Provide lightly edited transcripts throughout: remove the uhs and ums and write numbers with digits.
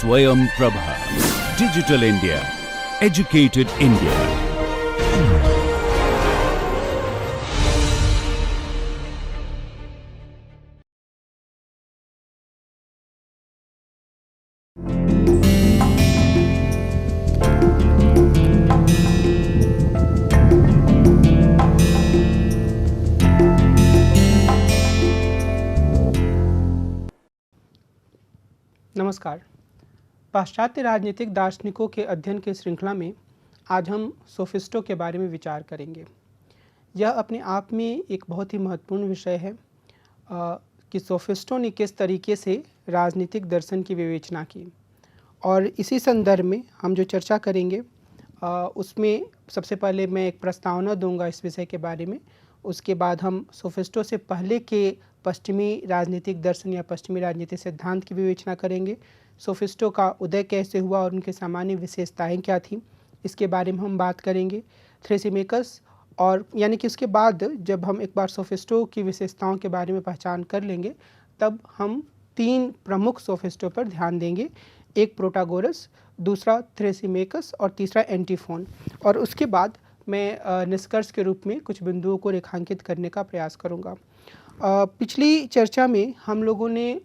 Swayam Prabha. Digital India. Educated India. नमस्कार। पाश्चात्य राजनीतिक दार्शनिकों के अध्ययन की श्रृंखला में आज हम सोफिस्टों के बारे में विचार करेंगे। यह अपने आप में एक बहुत ही महत्वपूर्ण विषय है कि सोफिस्टों ने किस तरीके से राजनीतिक दर्शन की विवेचना की, और इसी संदर्भ में हम जो चर्चा करेंगे उसमें सबसे पहले मैं एक प्रस्तावना दूंगा इस विषय के बारे में। उसके बाद हम सोफिस्टों से पहले के पश्चिमी राजनीतिक दर्शन या पश्चिमी राजनीतिक सिद्धांत की विवेचना करेंगे। सोफिस्टों का उदय कैसे हुआ और उनके सामान्य विशेषताएं क्या थीं, इसके बारे में हम बात करेंगे। थ्रेसिमेकस, और यानी कि उसके बाद जब हम एक बार सोफिस्टों की विशेषताओं के बारे में पहचान कर लेंगे, तब हम तीन प्रमुख सोफिस्टों पर ध्यान देंगे। एक प्रोटागोरस, दूसरा थ्रेसिमेकस और तीसरा एंटीफोन। और उसके बाद मैं निष्कर्ष के रूप में कुछ बिंदुओं को रेखांकित करने का प्रयास करूँगा। पिछली चर्चा में हम लोगों ने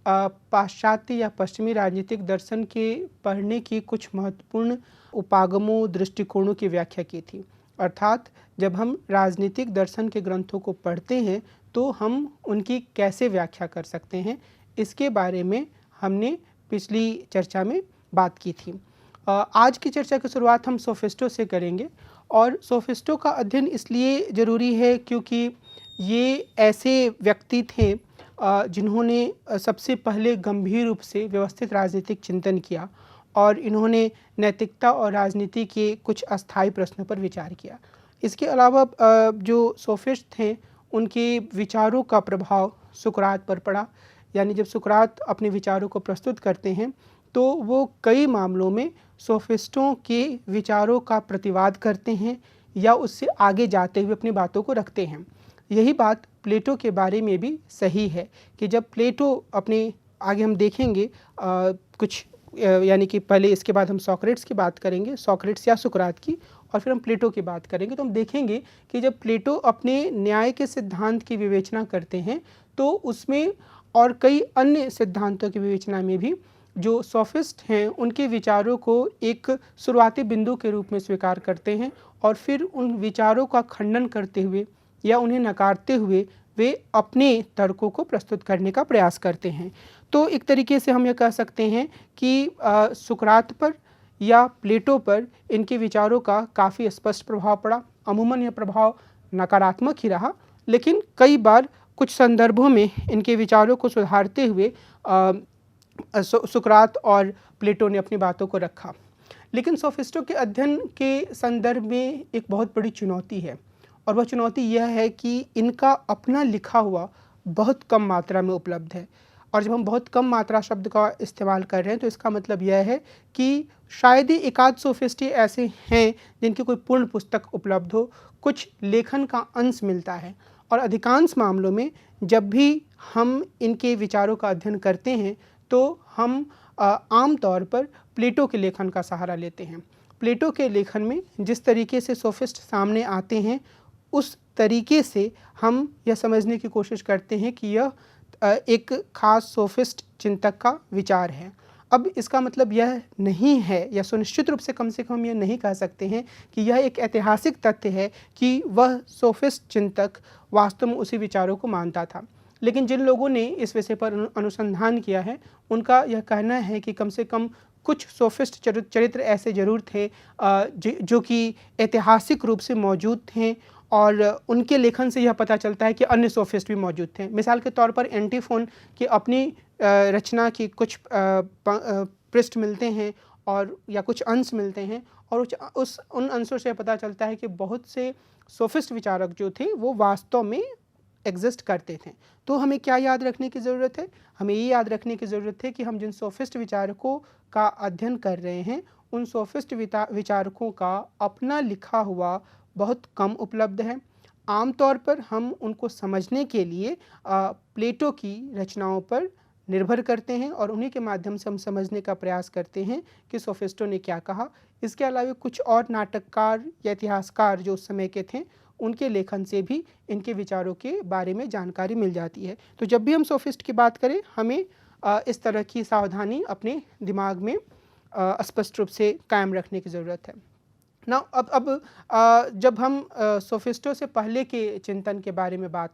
पाश्चात्य या पश्चिमी राजनीतिक दर्शन के पढ़ने की कुछ महत्वपूर्ण उपागमों, दृष्टिकोणों की व्याख्या की थी। अर्थात जब हम राजनीतिक दर्शन के ग्रंथों को पढ़ते हैं तो हम उनकी कैसे व्याख्या कर सकते हैं, इसके बारे में हमने पिछली चर्चा में बात की थी। आज की चर्चा की शुरुआत हम सोफिस्टों से करेंगे, और सोफिस्टों का अध्ययन इसलिए ज़रूरी है क्योंकि ये ऐसे व्यक्ति थे जिन्होंने सबसे पहले गंभीर रूप से व्यवस्थित राजनीतिक चिंतन किया, और इन्होंने नैतिकता और राजनीति के कुछ अस्थायी प्रश्नों पर विचार किया। इसके अलावा जो सोफिस्ट थे उनके विचारों का प्रभाव सुकरात पर पड़ा। यानी जब सुकरात अपने विचारों को प्रस्तुत करते हैं तो वो कई मामलों में सोफिस्टों के विचारों का प्रतिवाद करते हैं या उससे आगे जाते हुए अपनी बातों को रखते हैं। यही बात प्लेटो के बारे में भी सही है कि जब प्लेटो अपने, आगे हम देखेंगे कुछ यानी कि पहले इसके बाद हम सोक्रेट्स की बात करेंगे, सोक्रेट्स या सुकरात की, और फिर हम प्लेटो की बात करेंगे। तो हम देखेंगे कि जब प्लेटो अपने न्याय के सिद्धांत की विवेचना करते हैं तो उसमें और कई अन्य सिद्धांतों की विवेचना में भी जो सोफिस्ट हैं उनके विचारों को एक शुरुआती बिंदु के रूप में स्वीकार करते हैं, और फिर उन विचारों का खंडन करते हुए या उन्हें नकारते हुए वे अपने तर्कों को प्रस्तुत करने का प्रयास करते हैं। तो एक तरीके से हम यह कह सकते हैं कि सुकरात पर या प्लेटो पर इनके विचारों का काफ़ी स्पष्ट प्रभाव पड़ा। अमूमन यह प्रभाव नकारात्मक ही रहा, लेकिन कई बार कुछ संदर्भों में इनके विचारों को सुधारते हुए सुकरात और प्लेटो ने अपनी बातों को रखा। लेकिन सोफिस्टों के अध्ययन के संदर्भ में एक बहुत बड़ी चुनौती है, और वह चुनौती यह है कि इनका अपना लिखा हुआ बहुत कम मात्रा में उपलब्ध है। और जब हम बहुत कम मात्रा शब्द का इस्तेमाल कर रहे हैं तो इसका मतलब यह है कि शायद ही एकाध सोफिस्ट ऐसे हैं जिनकी कोई पूर्ण पुस्तक उपलब्ध हो, कुछ लेखन का अंश मिलता है। और अधिकांश मामलों में जब भी हम इनके विचारों का अध्ययन करते हैं तो हम आम तौर पर प्लेटो के लेखन का सहारा लेते हैं। प्लेटो के लेखन में जिस तरीके से सोफिस्ट सामने आते हैं उस तरीके से हम यह समझने की कोशिश करते हैं कि यह एक खास सोफिस्ट चिंतक का विचार है। अब इसका मतलब यह नहीं है, या सुनिश्चित रूप से कम हम यह नहीं कह सकते हैं कि यह एक ऐतिहासिक तथ्य है कि वह सोफिस्ट चिंतक वास्तव में उसी विचारों को मानता था। लेकिन जिन लोगों ने इस विषय पर अनुसंधान किया है उनका यह कहना है कि कम से कम कुछ सोफिस्ट चरित्र ऐसे जरूर थे जो कि ऐतिहासिक रूप से मौजूद थे, और उनके लेखन से यह पता चलता है कि अन्य सोफिस्ट भी मौजूद थे। मिसाल के तौर पर एंटीफोन की अपनी रचना की कुछ पृष्ठ मिलते हैं और या कुछ अंश मिलते हैं, और उन अंशों से पता चलता है कि बहुत से सोफिस्ट विचारक जो थे वो वास्तव में एग्जिस्ट करते थे। तो हमें क्या याद रखने की ज़रूरत है? हमें ये याद रखने की ज़रूरत है कि हम जिन सोफिस्ट विचारकों का अध्ययन कर रहे हैं उन सोफिस्ट विचारकों का अपना लिखा हुआ बहुत कम उपलब्ध है। आमतौर पर हम उनको समझने के लिए प्लेटो की रचनाओं पर निर्भर करते हैं और उन्हीं के माध्यम से हम समझने का प्रयास करते हैं कि सोफिस्टों ने क्या कहा। इसके अलावा कुछ और नाटककार या इतिहासकार जो उस समय के थे, उनके लेखन से भी इनके विचारों के बारे में जानकारी मिल जाती है। तो जब भी हम सोफिस्ट की बात करें, हमें इस तरह की सावधानी अपने दिमाग में स्पष्ट रूप से कायम रखने की ज़रूरत है। ना अब जब हम सोफिस्टों से पहले के चिंतन के बारे में बात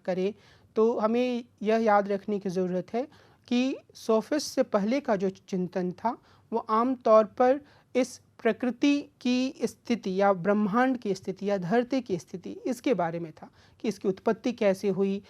करें, तो हमें यह याद रखने की ज़रूरत है कि सोफिस्ट से पहले का जो चिंतन था, वो आम तौर पर इस प्रकृति की स्थिति या ब्रह्मांड की स्थिति या धरती की स्थिति, इसके बारे में था कि इसकी उत्पत्ति कैसे हुई,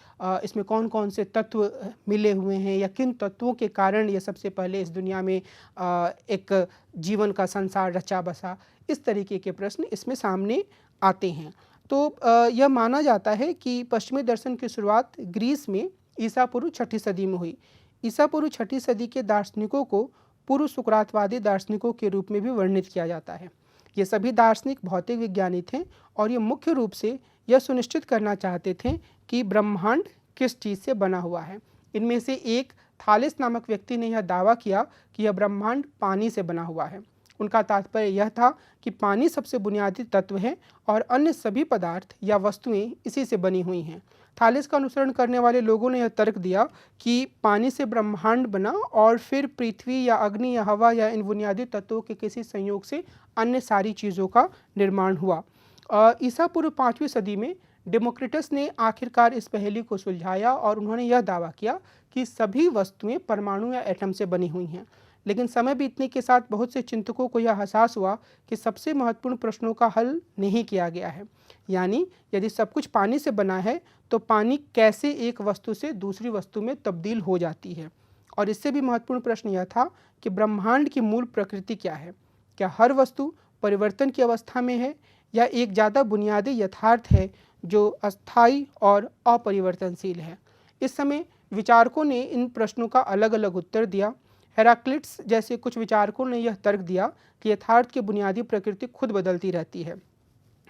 इसमें कौन कौन से तत्व मिले हुए हैं या किन तत्वों के कारण ये सबसे पहले इस दुनिया में एक जीवन का संसार रचा बसा। इस तरीके के प्रश्न इसमें सामने आते हैं। तो यह माना जाता है कि पश्चिमी दर्शन की शुरुआत ग्रीस में ईसा पूर्व 6ठी सदी में हुई। ईसा पूर्व 6ठी सदी के दार्शनिकों को पूर्व सुकरातवादी दार्शनिकों के रूप में भी वर्णित किया जाता है। ये सभी दार्शनिक भौतिक विज्ञानी थे और ये मुख्य रूप से यह सुनिश्चित करना चाहते थे कि ब्रह्मांड किस चीज़ से बना हुआ है। इनमें से एक थालिस नामक व्यक्ति ने यह दावा किया कि यह ब्रह्मांड पानी से बना हुआ है। उनका तात्पर्य यह था कि पानी सबसे बुनियादी तत्व है और अन्य सभी पदार्थ या वस्तुएं इसी से बनी हुई हैं। थालिस का अनुसरण करने वाले लोगों ने यह तर्क दिया कि पानी से ब्रह्मांड बना और फिर पृथ्वी या अग्नि या हवा या इन बुनियादी तत्वों के किसी संयोग से अन्य सारी चीज़ों का निर्माण हुआ। ईसा पूर्व 5वीं सदी में डेमोक्रिटस ने आखिरकार इस पहेली को सुलझाया और उन्होंने यह दावा किया कि सभी वस्तुएं परमाणु या एटम से बनी हुई हैं। लेकिन समय बीतने के साथ बहुत से चिंतकों को यह एहसास हुआ कि सबसे महत्वपूर्ण प्रश्नों का हल नहीं किया गया है। यानी यदि सब कुछ पानी से बना है तो पानी कैसे एक वस्तु से दूसरी वस्तु में तब्दील हो जाती है। और इससे भी महत्वपूर्ण प्रश्न यह था कि ब्रह्मांड की मूल प्रकृति क्या है। क्या हर वस्तु परिवर्तन की अवस्था में है या एक ज़्यादा बुनियादी यथार्थ है जो अस्थायी और अपरिवर्तनशील है। इस समय विचारकों ने इन प्रश्नों का अलग अलग उत्तर दिया। हेराक्लिट्स जैसे कुछ विचारकों ने यह तर्क दिया कि यथार्थ की बुनियादी प्रकृति खुद बदलती रहती है,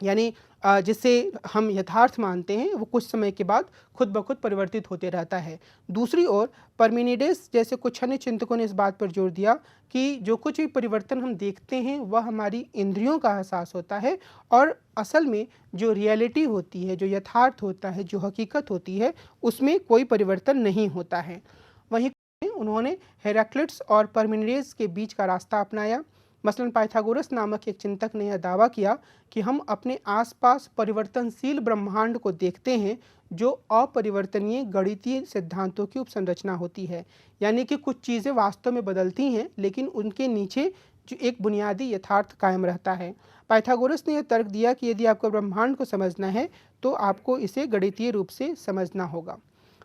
यानी जिसे हम यथार्थ मानते हैं वो कुछ समय के बाद खुद ब खुद परिवर्तित होते रहता है। दूसरी ओर परमिनिडेस जैसे कुछ अन्य चिंतकों ने इस बात पर जोर दिया कि जो कुछ भी परिवर्तन हम देखते हैं वह हमारी इंद्रियों का एहसास होता है और असल में जो रियलिटी होती है, जो यथार्थ होता है, जो हकीकत होती है, उसमें कोई परिवर्तन नहीं होता है। वहीं उन्होंने हेराक्लिट्स और परमिनिडेस के बीच का रास्ता अपनाया। मसलन पाइथागोरस नामक एक चिंतक ने यह दावा किया कि हम अपने आसपास परिवर्तनशील ब्रह्मांड को देखते हैं जो अपरिवर्तनीय गणितीय सिद्धांतों की उपसंरचना होती है। यानी कि कुछ चीज़ें वास्तव में बदलती हैं लेकिन उनके नीचे जो एक बुनियादी यथार्थ कायम रहता है। पाइथागोरस ने यह तर्क दिया कि यदि आपको ब्रह्मांड को समझना है तो आपको इसे गणितीय रूप से समझना होगा।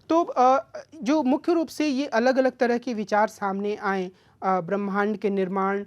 तो जो मुख्य रूप से ये अलग अलग तरह के विचार सामने आए, ब्रह्मांड के निर्माण,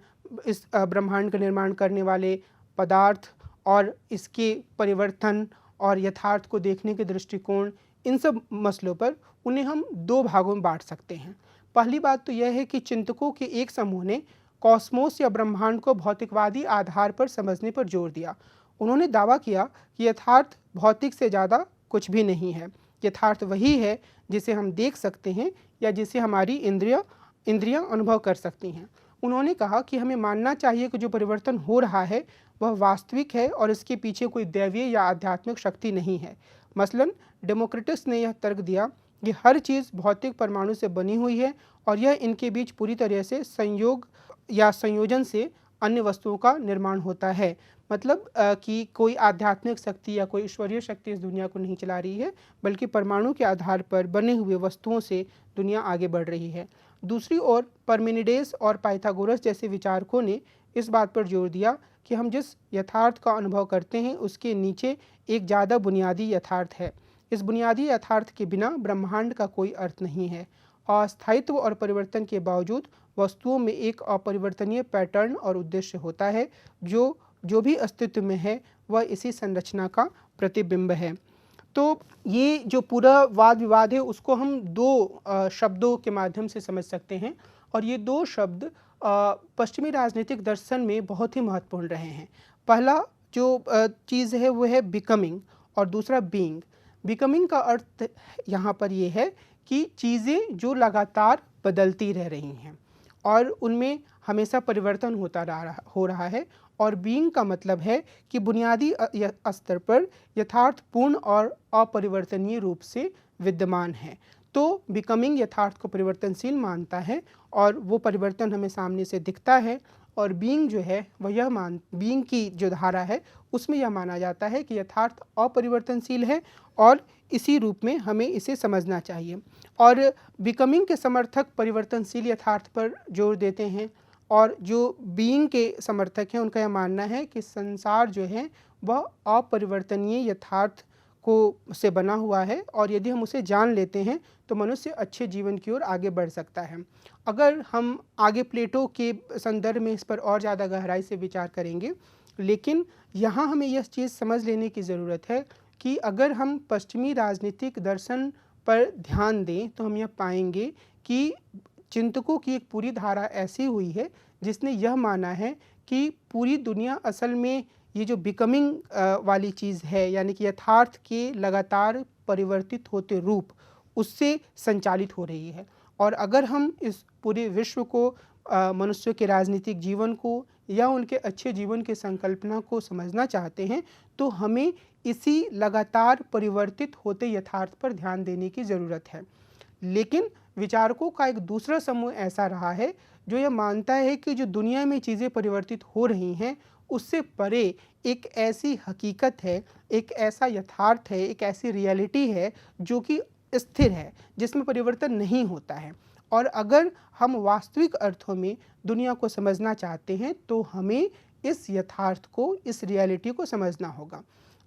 इस ब्रह्मांड का निर्माण करने वाले पदार्थ और इसके परिवर्तन और यथार्थ को देखने के दृष्टिकोण, इन सब मसलों पर उन्हें हम दो भागों में बांट सकते हैं। पहली बात तो यह है कि चिंतकों के एक समूह ने कॉस्मोस या ब्रह्मांड को भौतिकवादी आधार पर समझने पर जोर दिया। उन्होंने दावा किया कि यथार्थ भौतिक से ज़्यादा कुछ भी नहीं है। यथार्थ वही है जिसे हम देख सकते हैं या जिसे हमारी इंद्रियां अनुभव कर सकती हैं। उन्होंने कहा कि हमें मानना चाहिए कि जो परिवर्तन हो रहा है वह वास्तविक है और इसके पीछे कोई दैवीय या आध्यात्मिक शक्ति नहीं है। मसलन डेमोक्रिटस ने यह तर्क दिया कि हर चीज़ भौतिक परमाणु से बनी हुई है और यह इनके बीच पूरी तरह से संयोग या संयोजन से अन्य वस्तुओं का निर्माण होता है। मतलब कि कोई आध्यात्मिक शक्ति या कोई ईश्वरीय शक्ति इस दुनिया को नहीं चला रही है, बल्कि परमाणु के आधार पर बने हुए वस्तुओं से दुनिया आगे बढ़ रही है। दूसरी ओर परमिनिडेस और पाइथागोरस जैसे विचारकों ने इस बात पर जोर दिया कि हम जिस यथार्थ का अनुभव करते हैं उसके नीचे एक ज़्यादा बुनियादी यथार्थ है। इस बुनियादी यथार्थ के बिना ब्रह्मांड का कोई अर्थ नहीं है। अस्थायित्व और परिवर्तन के बावजूद वस्तुओं में एक अपरिवर्तनीय पैटर्न और उद्देश्य होता है। जो भी अस्तित्व में है वह इसी संरचना का प्रतिबिंब है। तो ये जो पूरा वाद विवाद है उसको हम दो शब्दों के माध्यम से समझ सकते हैं और ये दो शब्द पश्चिमी राजनीतिक दर्शन में बहुत ही महत्वपूर्ण रहे हैं। पहला जो चीज़ है वो है बिकमिंग और दूसरा बीइंग। बिकमिंग का अर्थ यहाँ पर ये है कि चीज़ें जो लगातार बदलती रह रही हैं और उनमें हमेशा परिवर्तन हो रहा है। और बीइंग का मतलब है कि बुनियादी स्तर पर यथार्थपूर्ण और अपरिवर्तनीय रूप से विद्यमान है। तो बिकमिंग यथार्थ को परिवर्तनशील मानता है और वो परिवर्तन हमें सामने से दिखता है। और बीइंग जो है वह बीइंग की जो धारा है उसमें यह माना जाता है कि यथार्थ अपरिवर्तनशील है और इसी रूप में हमें इसे समझना चाहिए। और बिकमिंग के समर्थक परिवर्तनशील यथार्थ पर जोर देते हैं और जो बीइंग के समर्थक हैं उनका यह मानना है कि संसार जो है वह अपरिवर्तनीय यथार्थ को से बना हुआ है और यदि हम उसे जान लेते हैं तो मनुष्य अच्छे जीवन की ओर आगे बढ़ सकता है। अगर हम आगे प्लेटो के संदर्भ में इस पर और ज़्यादा गहराई से विचार करेंगे, लेकिन यहाँ हमें यह चीज़ समझ लेने की ज़रूरत है कि अगर हम पश्चिमी राजनीतिक दर्शन पर ध्यान दें तो हम यह पाएंगे कि चिंतकों की एक पूरी धारा ऐसी हुई है जिसने यह माना है कि पूरी दुनिया असल में ये जो बिकमिंग वाली चीज़ है, यानी कि यथार्थ के लगातार परिवर्तित होते रूप, उससे संचालित हो रही है। और अगर हम इस पूरे विश्व को, मनुष्यों के राजनीतिक जीवन को या उनके अच्छे जीवन की संकल्पना को समझना चाहते हैं तो हमें इसी लगातार परिवर्तित होते यथार्थ पर ध्यान देने की ज़रूरत है। लेकिन विचारकों का एक दूसरा समूह ऐसा रहा है जो यह मानता है कि जो दुनिया में चीज़ें परिवर्तित हो रही हैं उससे परे एक ऐसी हकीकत है, एक ऐसा यथार्थ है, एक ऐसी रियलिटी है जो कि स्थिर है, जिसमें परिवर्तन नहीं होता है। और अगर हम वास्तविक अर्थों में दुनिया को समझना चाहते हैं तो हमें इस यथार्थ को, इस रियलिटी को समझना होगा।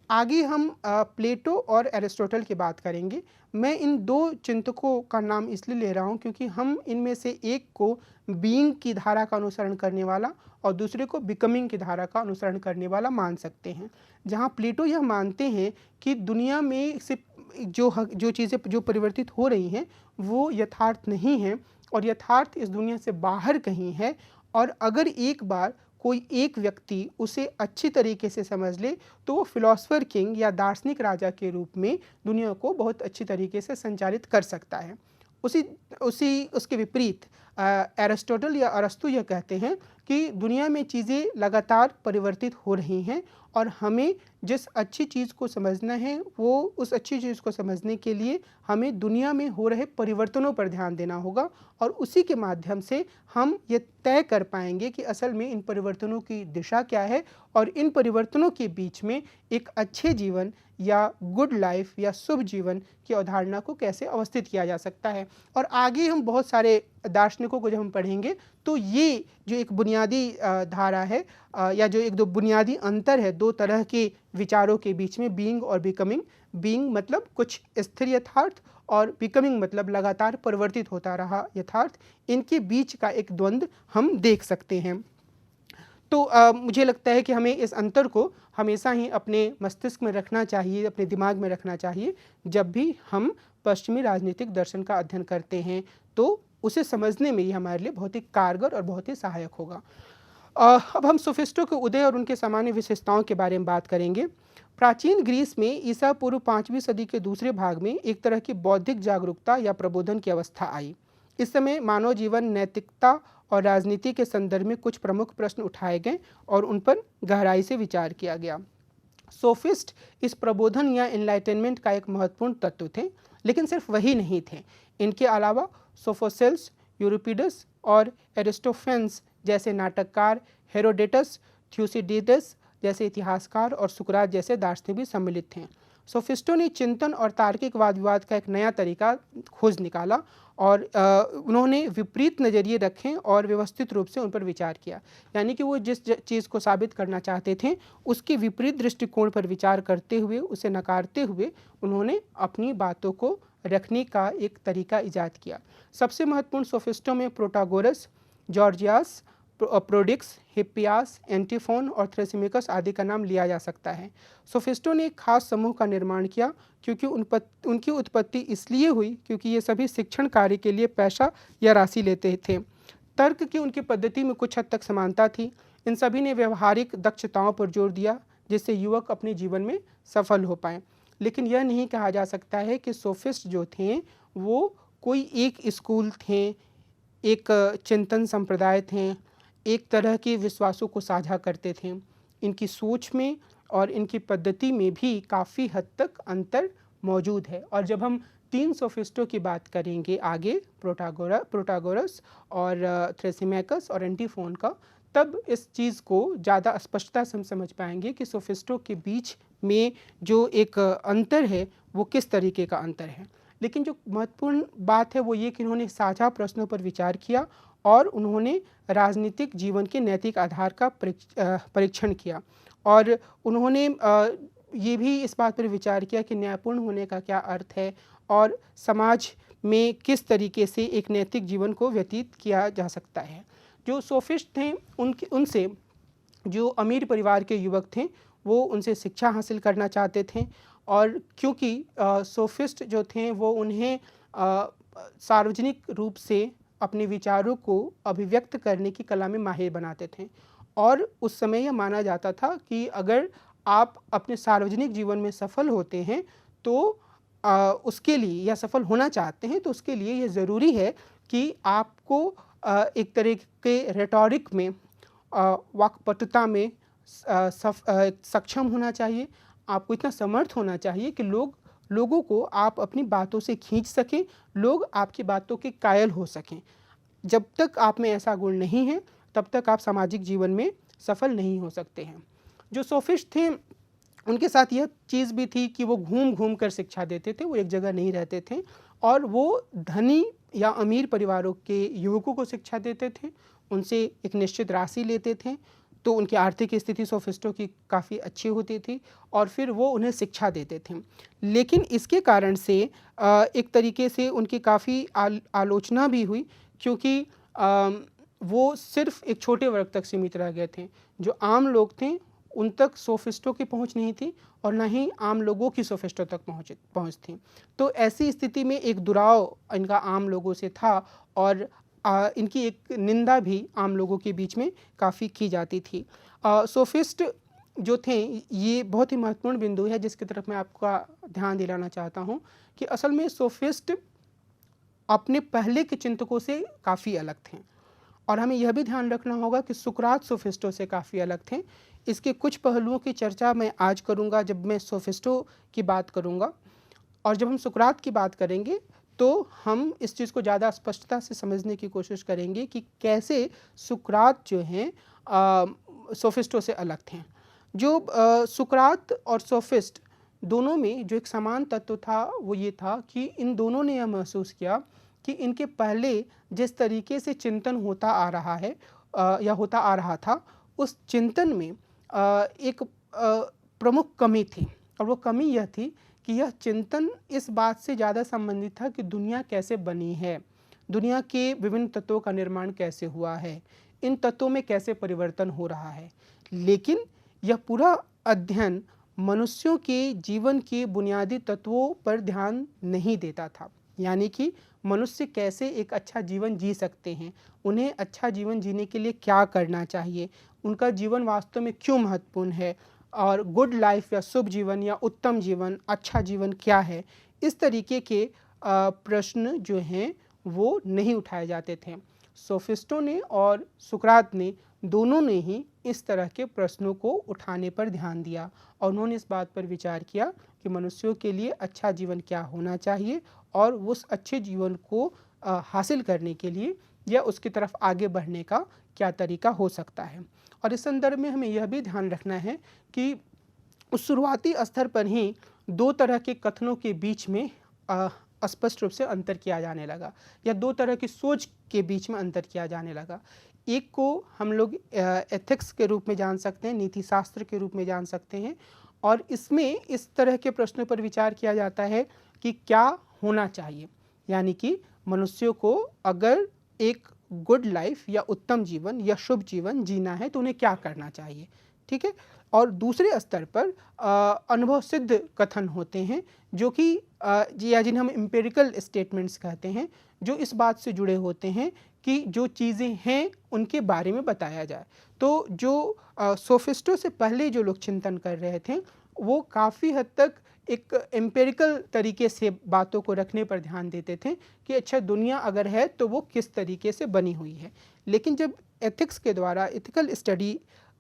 आगे हम प्लेटो और एरिस्टोटल की बात करेंगे। मैं इन दो चिंतकों का नाम इसलिए ले रहा हूँ क्योंकि हम इनमें से एक को बीइंग की धारा का अनुसरण करने वाला और दूसरे को बिकमिंग की धारा का अनुसरण करने वाला मान सकते हैं। जहाँ प्लेटो यह मानते हैं कि दुनिया में से जो चीज़ें जो परिवर्तित हो रही हैं वो यथार्थ नहीं है और यथार्थ इस दुनिया से बाहर कहीं है। और अगर एक बार कोई एक व्यक्ति उसे अच्छी तरीके से समझ ले तो वो फिलॉसफर किंग या दार्शनिक राजा के रूप में दुनिया को बहुत अच्छी तरीके से संचालित कर सकता है। उसके विपरीत एरिस्टोटल या अरस्तु यह कहते हैं कि दुनिया में चीज़ें लगातार परिवर्तित हो रही हैं और हमें जिस अच्छी चीज़ को समझना है वो उस अच्छी चीज़ को समझने के लिए हमें दुनिया में हो रहे परिवर्तनों पर ध्यान देना होगा और उसी के माध्यम से हम ये तय कर पाएंगे कि असल में इन परिवर्तनों की दिशा क्या है और इन परिवर्तनों के बीच में एक अच्छे जीवन या गुड लाइफ या शुभ जीवन की अवधारणा को कैसे अवस्थित किया जा सकता है। और आगे हम बहुत सारे दार्शनिकों को जब हम पढ़ेंगे तो ये जो एक बुनियादी धारा है या जो एक दो बुनियादी अंतर है दो तरह के विचारों के बीच में, बीइंग और बिकमिंग। बीइंग मतलब कुछ स्थिर यथार्थ और बिकमिंग मतलब लगातार परिवर्तित होता रहा यथार्थ, इनके बीच का एक द्वंद्व हम देख सकते हैं। तो मुझे लगता है कि हमें इस अंतर को हमेशा ही अपने मस्तिष्क में रखना चाहिए, अपने दिमाग में रखना चाहिए जब भी हम पश्चिमी राजनीतिक दर्शन का अध्ययन करते हैं, तो उसे समझने में ये हमारे लिए बहुत ही कारगर और बहुत ही सहायक होगा। अब हम सोफिस्टों के उदय और उनके सामान्य विशेषताओं के बारे में बात करेंगे। प्राचीन ग्रीस में ईसा पूर्व 5वीं सदी के दूसरे भाग में एक तरह की बौद्धिक जागरूकता या प्रबोधन की अवस्था आई। इस समय मानव जीवन, नैतिकता और राजनीति के संदर्भ में कुछ प्रमुख प्रश्न उठाए गए और उन पर गहराई से विचार किया गया। सोफिस्ट इस प्रबोधन या एनलाइटनमेंट का एक महत्वपूर्ण तत्व थे, लेकिन सिर्फ वही नहीं थे। इनके अलावा सोफोसेल्स, यूरिपिडस और एरिस्टोफेंस जैसे नाटककार, हेरोडेटस, थ्यूसिडिडस जैसे इतिहासकार और सुकरात जैसे दार्शनिक भी सम्मिलित थे। सोफिस्टों ने चिंतन और तार्किक वाद विवाद का एक नया तरीका खोज निकाला और उन्होंने विपरीत नज़रिए रखे और व्यवस्थित रूप से उन पर विचार किया। यानी कि वो जिस चीज़ को साबित करना चाहते थे उसके विपरीत दृष्टिकोण पर विचार करते हुए, उसे नकारते हुए उन्होंने अपनी बातों को रखने का एक तरीका ईजाद किया। सबसे महत्वपूर्ण सोफिस्टों में प्रोटागोरस, जॉर्जियास, प्रोडिक्स, हिप्पियास, एंटीफोन और थ्रेसिमिकस आदि का नाम लिया जा सकता है। सोफिस्टों ने एक खास समूह का निर्माण किया क्योंकि उनकी उत्पत्ति इसलिए हुई क्योंकि ये सभी शिक्षण कार्य के लिए पैसा या राशि लेते थे। तर्क की उनकी पद्धति में कुछ हद तक समानता थी। इन सभी ने व्यवहारिक दक्षताओं पर जोर दिया जिससे युवक अपने जीवन में सफल हो पाए। लेकिन यह नहीं कहा जा सकता है कि सोफिस्ट जो थे वो कोई एक स्कूल थे, एक चिंतन संप्रदाय थे, एक तरह के विश्वासों को साझा करते थे। इनकी सोच में और इनकी पद्धति में भी काफ़ी हद तक अंतर मौजूद है। और जब हम 3 सोफिस्टों की बात करेंगे आगे, प्रोटागोरस और थ्रेसिमैकस और एंटीफोन का, तब इस चीज़ को ज़्यादा स्पष्टता से हम समझ पाएंगे कि सोफिस्टों के बीच में जो एक अंतर है वो किस तरीके का अंतर है। लेकिन जो महत्वपूर्ण बात है वो ये कि उन्होंने साझा प्रश्नों पर विचार किया और उन्होंने राजनीतिक जीवन के नैतिक आधार का परीक्षण किया। और उन्होंने ये भी इस बात पर विचार किया कि न्यायपूर्ण होने का क्या अर्थ है और समाज में किस तरीके से एक नैतिक जीवन को व्यतीत किया जा सकता है। जो सोफिस्ट थे उनसे जो अमीर परिवार के युवक थे वो उनसे शिक्षा हासिल करना चाहते थे। और क्योंकि सोफिस्ट जो थे वो उन्हें सार्वजनिक रूप से अपने विचारों को अभिव्यक्त करने की कला में माहिर बनाते थे। और उस समय यह माना जाता था कि अगर आप अपने सार्वजनिक जीवन में सफल होते हैं तो उसके लिए, या सफल होना चाहते हैं तो उसके लिए ये ज़रूरी है कि आपको एक तरह के रेटोरिक में, वाक्पटुता में सक्षम होना चाहिए। आपको इतना समर्थ होना चाहिए कि लोगों को आप अपनी बातों से खींच सकें, लोग आपकी बातों के कायल हो सकें। जब तक आप में ऐसा गुण नहीं है तब तक आप सामाजिक जीवन में सफल नहीं हो सकते हैं। जो सोफिस्ट थे उनके साथ यह चीज़ भी थी कि वो घूम घूम कर शिक्षा देते थे, वो एक जगह नहीं रहते थे। और वो धनी या अमीर परिवारों के युवकों को शिक्षा देते थे, उनसे एक निश्चित राशि लेते थे, तो उनकी आर्थिक स्थिति सोफिस्टों की काफ़ी अच्छी होती थी और फिर वो उन्हें शिक्षा देते थे। लेकिन इसके कारण से एक तरीके से उनकी काफ़ी आलोचना भी हुई, क्योंकि वो सिर्फ एक छोटे वर्ग तक सीमित रह गए थे। जो आम लोग थे उन तक सोफिस्टों की पहुंच नहीं थी और न ही आम लोगों की सोफिस्टों तक पहुंच थी। तो ऐसी स्थिति में एक दुराव इनका आम लोगों से था और इनकी एक निंदा भी आम लोगों के बीच में काफ़ी की जाती थी। सोफिस्ट जो थे, ये बहुत ही महत्वपूर्ण बिंदु है जिसकी तरफ मैं आपका ध्यान दिलाना चाहता हूँ कि असल में सोफिस्ट अपने पहले के चिंतकों से काफ़ी अलग थे। और हमें यह भी ध्यान रखना होगा कि सुकरात सोफिस्टों से काफ़ी अलग थे। इसके कुछ पहलुओं की चर्चा मैं आज करूँगा जब मैं सोफिस्टों की बात करूँगा, और जब हम सुकरात की बात करेंगे तो हम इस चीज़ को ज़्यादा स्पष्टता से समझने की कोशिश करेंगे कि कैसे सुकरात जो हैं सोफिस्टों से अलग थे। जो सुकरात और सोफिस्ट दोनों में जो एक समान तत्व था वो ये था कि इन दोनों ने यह महसूस किया कि इनके पहले जिस तरीके से चिंतन होता आ रहा है या होता आ रहा था, उस चिंतन में एक प्रमुख कमी थी। और वो कमी यह थी कि यह चिंतन इस बात से ज़्यादा संबंधित था कि दुनिया कैसे बनी है, दुनिया के विभिन्न तत्वों का निर्माण कैसे हुआ है, इन तत्वों में कैसे परिवर्तन हो रहा है। लेकिन यह पूरा अध्ययन मनुष्यों के जीवन के बुनियादी तत्वों पर ध्यान नहीं देता था। यानी कि मनुष्य कैसे एक अच्छा जीवन जी सकते हैं, उन्हें अच्छा जीवन जीने के लिए क्या करना चाहिए, उनका जीवन वास्तव में क्यों महत्वपूर्ण है, और गुड लाइफ या शुभ जीवन या उत्तम जीवन, अच्छा जीवन क्या है, इस तरीके के प्रश्न जो हैं वो नहीं उठाए जाते थे। सोफिस्टों ने और सुकरात ने दोनों ने ही इस तरह के प्रश्नों को उठाने पर ध्यान दिया और उन्होंने इस बात पर विचार किया कि मनुष्यों के लिए अच्छा जीवन क्या होना चाहिए और उस अच्छे जीवन को हासिल करने के लिए या उसकी तरफ आगे बढ़ने का क्या तरीका हो सकता है। और इस संदर्भ में हमें यह भी ध्यान रखना है कि उस शुरुआती स्तर पर ही दो तरह के कथनों के बीच में स्पष्ट रूप से अंतर किया जाने लगा, या दो तरह की सोच के बीच में अंतर किया जाने लगा। एक को हम लोग एथिक्स के रूप में जान सकते हैं, नीति शास्त्र के रूप में जान सकते हैं, और इसमें इस तरह के प्रश्नों पर विचार किया जाता है कि क्या होना चाहिए, यानी कि मनुष्यों को अगर एक गुड लाइफ या उत्तम जीवन या शुभ जीवन जीना है तो उन्हें क्या करना चाहिए, ठीक है। और दूसरे स्तर पर अनुभव सिद्ध कथन होते हैं जो कि या जिन्हें हम एम्पिरिकल स्टेटमेंट्स कहते हैं, जो इस बात से जुड़े होते हैं कि जो चीज़ें हैं उनके बारे में बताया जाए। तो जो सोफिस्टों से पहले जो लोग चिंतन कर रहे थे वो काफ़ी हद तक एक एम्पिरिकल तरीके से बातों को रखने पर ध्यान देते थे कि अच्छा दुनिया अगर है तो वो किस तरीके से बनी हुई है। लेकिन जब एथिक्स के द्वारा एथिकल स्टडी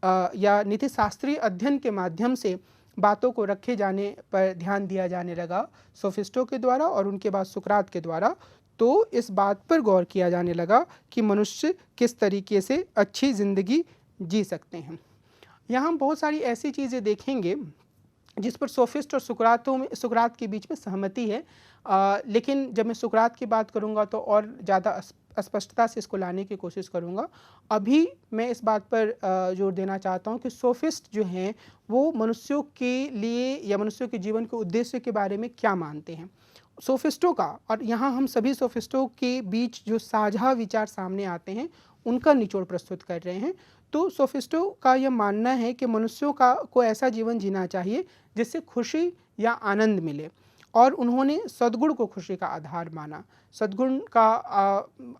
या नीति शास्त्रीय अध्ययन के माध्यम से बातों को रखे जाने पर ध्यान दिया जाने लगा सोफिस्टों के द्वारा और उनके बाद सुकरात के द्वारा, तो इस बात पर गौर किया जाने लगा कि मनुष्य किस तरीके से अच्छी ज़िंदगी जी सकते हैं। यहाँ हम बहुत सारी ऐसी चीज़ें देखेंगे जिस पर सोफिस्ट और सुकरात के बीच में सहमति है, लेकिन जब मैं सुकरात की बात करूँगा तो और ज़्यादा स्पष्टता से इसको लाने की कोशिश करूँगा। अभी मैं इस बात पर जोर देना चाहता हूँ कि सोफिस्ट जो हैं वो मनुष्यों के लिए या मनुष्यों के जीवन के उद्देश्य के बारे में क्या मानते हैं। सोफिस्टों का, और यहाँ हम सभी सोफिस्टों के बीच जो साझा विचार सामने आते हैं उनका निचोड़ प्रस्तुत कर रहे हैं। तो सोफिस्टों का यह मानना है कि मनुष्यों को ऐसा जीवन जीना चाहिए जिससे खुशी या आनंद मिले, और उन्होंने सद्गुण को खुशी का आधार माना। सद्गुण का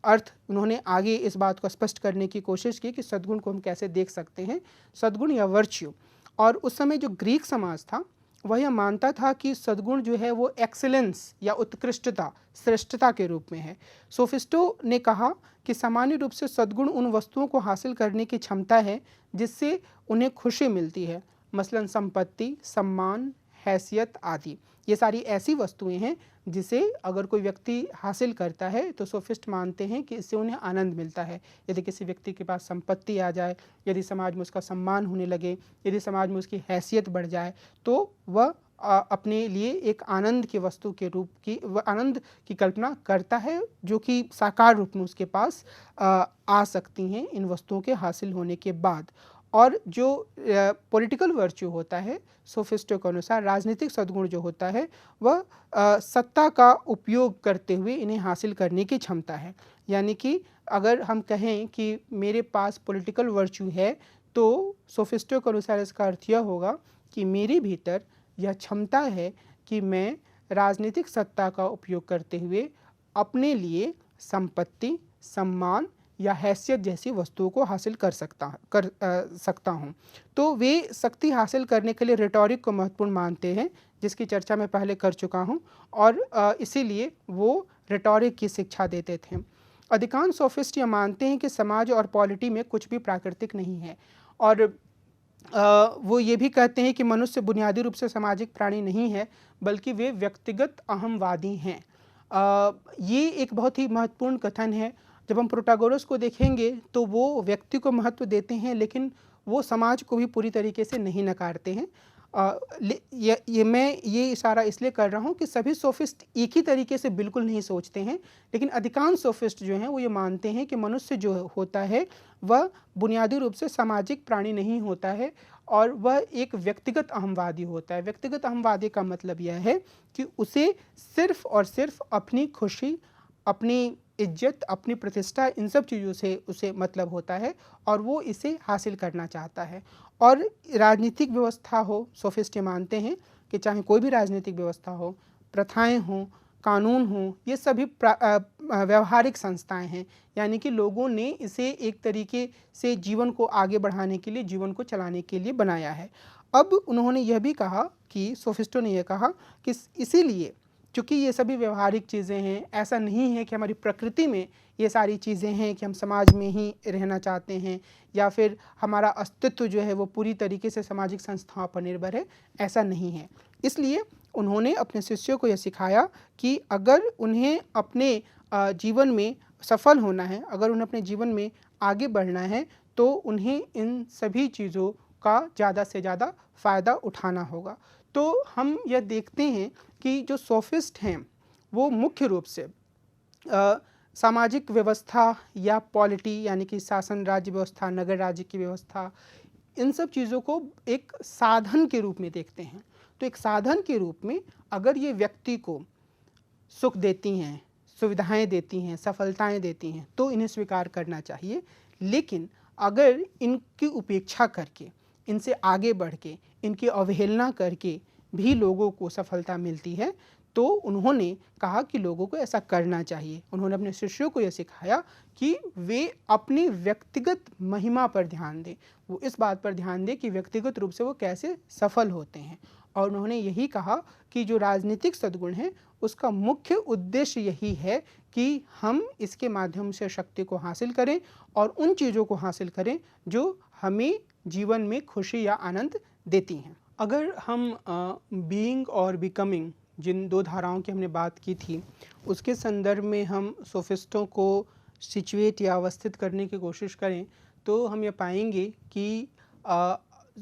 अर्थ उन्होंने आगे इस बात को स्पष्ट करने की कोशिश की कि सद्गुण को हम कैसे देख सकते हैं, सद्गुण या वर्च्यू। और उस समय जो ग्रीक समाज था वह यह मानता था कि सद्गुण जो है वो एक्सीलेंस या उत्कृष्टता, श्रेष्ठता के रूप में है। सोफिस्टों ने कहा कि सामान्य रूप से सद्गुण उन वस्तुओं को हासिल करने की क्षमता है जिससे उन्हें खुशी मिलती है, मसलन संपत्ति, सम्मान, हैसियत आदि। ये सारी ऐसी वस्तुएं हैं जिसे अगर कोई व्यक्ति हासिल करता है तो सोफिस्ट मानते हैं कि इससे उन्हें आनंद मिलता है। यदि किसी व्यक्ति के पास संपत्ति आ जाए, यदि समाज में उसका सम्मान होने लगे, यदि समाज में उसकी हैसियत बढ़ जाए, तो वह अपने लिए एक आनंद की वस्तु के रूप की, वह आनंद की कल्पना करता है जो कि साकार रूप में उसके पास आ सकती हैं इन वस्तुओं के हासिल होने के बाद। और जो पॉलिटिकल वर्च्यू होता है सोफिस्टों के अनुसार, राजनीतिक सद्गुण जो होता है वह सत्ता का उपयोग करते हुए इन्हें हासिल करने की क्षमता है। यानी कि अगर हम कहें कि मेरे पास पॉलिटिकल वर्च्यू है तो सोफिस्टों के अनुसार इसका अर्थ यह होगा कि मेरे भीतर यह क्षमता है कि मैं राजनीतिक सत्ता का उपयोग करते हुए अपने लिए संपत्ति, सम्मान या हैसियत जैसी वस्तुओं को हासिल कर सकता हूँ। तो वे शक्ति हासिल करने के लिए रेटोरिक को महत्वपूर्ण मानते हैं, जिसकी चर्चा मैं पहले कर चुका हूँ, और इसीलिए वो रेटोरिक की शिक्षा देते थे। अधिकांश सोफिस्ट ये मानते हैं कि समाज और पॉलिटी में कुछ भी प्राकृतिक नहीं है, और वो ये भी कहते हैं कि मनुष्य बुनियादी रूप से सामाजिक प्राणी नहीं है, बल्कि वे व्यक्तिगत अहमवादी हैं। ये एक बहुत ही महत्वपूर्ण कथन है। जब हम प्रोटागोरस को देखेंगे तो वो व्यक्ति को महत्व देते हैं, लेकिन वो समाज को भी पूरी तरीके से नहीं नकारते हैं। मैं ये इशारा इसलिए कर रहा हूँ कि सभी सोफिस्ट एक ही तरीके से बिल्कुल नहीं सोचते हैं, लेकिन अधिकांश सोफिस्ट जो हैं वो ये मानते हैं कि मनुष्य जो होता है वह बुनियादी रूप से सामाजिक प्राणी नहीं होता है, और वह एक व्यक्तिगत अहमवादी होता है। व्यक्तिगत अहमवादी का मतलब यह है कि उसे सिर्फ और सिर्फ अपनी खुशी, अपनी इज्जत, अपनी प्रतिष्ठा, इन सब चीज़ों से उसे मतलब होता है और वो इसे हासिल करना चाहता है। और राजनीतिक व्यवस्था हो, सोफिस्ट मानते हैं कि चाहे कोई भी राजनीतिक व्यवस्था हो, प्रथाएं हों, कानून हों, ये सभी व्यवहारिक संस्थाएं हैं, यानी कि लोगों ने इसे एक तरीके से जीवन को आगे बढ़ाने के लिए, जीवन को चलाने के लिए बनाया है। अब उन्होंने यह भी कहा कि सोफिस्टों ने यह कहा कि इसीलिए चूँकि ये सभी व्यवहारिक चीज़ें हैं, ऐसा नहीं है कि हमारी प्रकृति में ये सारी चीज़ें हैं कि हम समाज में ही रहना चाहते हैं या फिर हमारा अस्तित्व जो है वो पूरी तरीके से सामाजिक संस्थाओं पर निर्भर है, ऐसा नहीं है। इसलिए उन्होंने अपने शिष्यों को यह सिखाया कि अगर उन्हें अपने जीवन में सफल होना है, अगर उन्हें अपने जीवन में आगे बढ़ना है, तो उन्हें इन सभी चीज़ों का ज़्यादा से ज़्यादा फ़ायदा उठाना होगा। तो हम यह देखते हैं कि जो सोफिस्ट हैं वो मुख्य रूप से सामाजिक व्यवस्था या पॉलिटी, यानी कि शासन, राज्य व्यवस्था, नगर राज्य की व्यवस्था, इन सब चीज़ों को एक साधन के रूप में देखते हैं। तो एक साधन के रूप में अगर ये व्यक्ति को सुख देती हैं, सुविधाएं देती हैं, सफलताएं देती हैं, तो इन्हें स्वीकार करना चाहिए। लेकिन अगर इनकी उपेक्षा करके, इनसे आगे बढ़ के, इनकी अवहेलना करके भी लोगों को सफलता मिलती है, तो उन्होंने कहा कि लोगों को ऐसा करना चाहिए। उन्होंने अपने शिष्यों को यह सिखाया कि वे अपनी व्यक्तिगत महिमा पर ध्यान दें, वो इस बात पर ध्यान दें कि व्यक्तिगत रूप से वो कैसे सफल होते हैं। और उन्होंने यही कहा कि जो राजनीतिक सद्गुण है उसका मुख्य उद्देश्य यही है कि हम इसके माध्यम से शक्ति को हासिल करें और उन चीज़ों को हासिल करें जो हमें जीवन में खुशी या आनंद देती हैं। अगर हम बीइंग और बिकमिंग जिन दो धाराओं की हमने बात की थी उसके संदर्भ में हम सोफिस्टों को सिचुएट या अवस्थित करने की कोशिश करें तो हम ये पाएंगे कि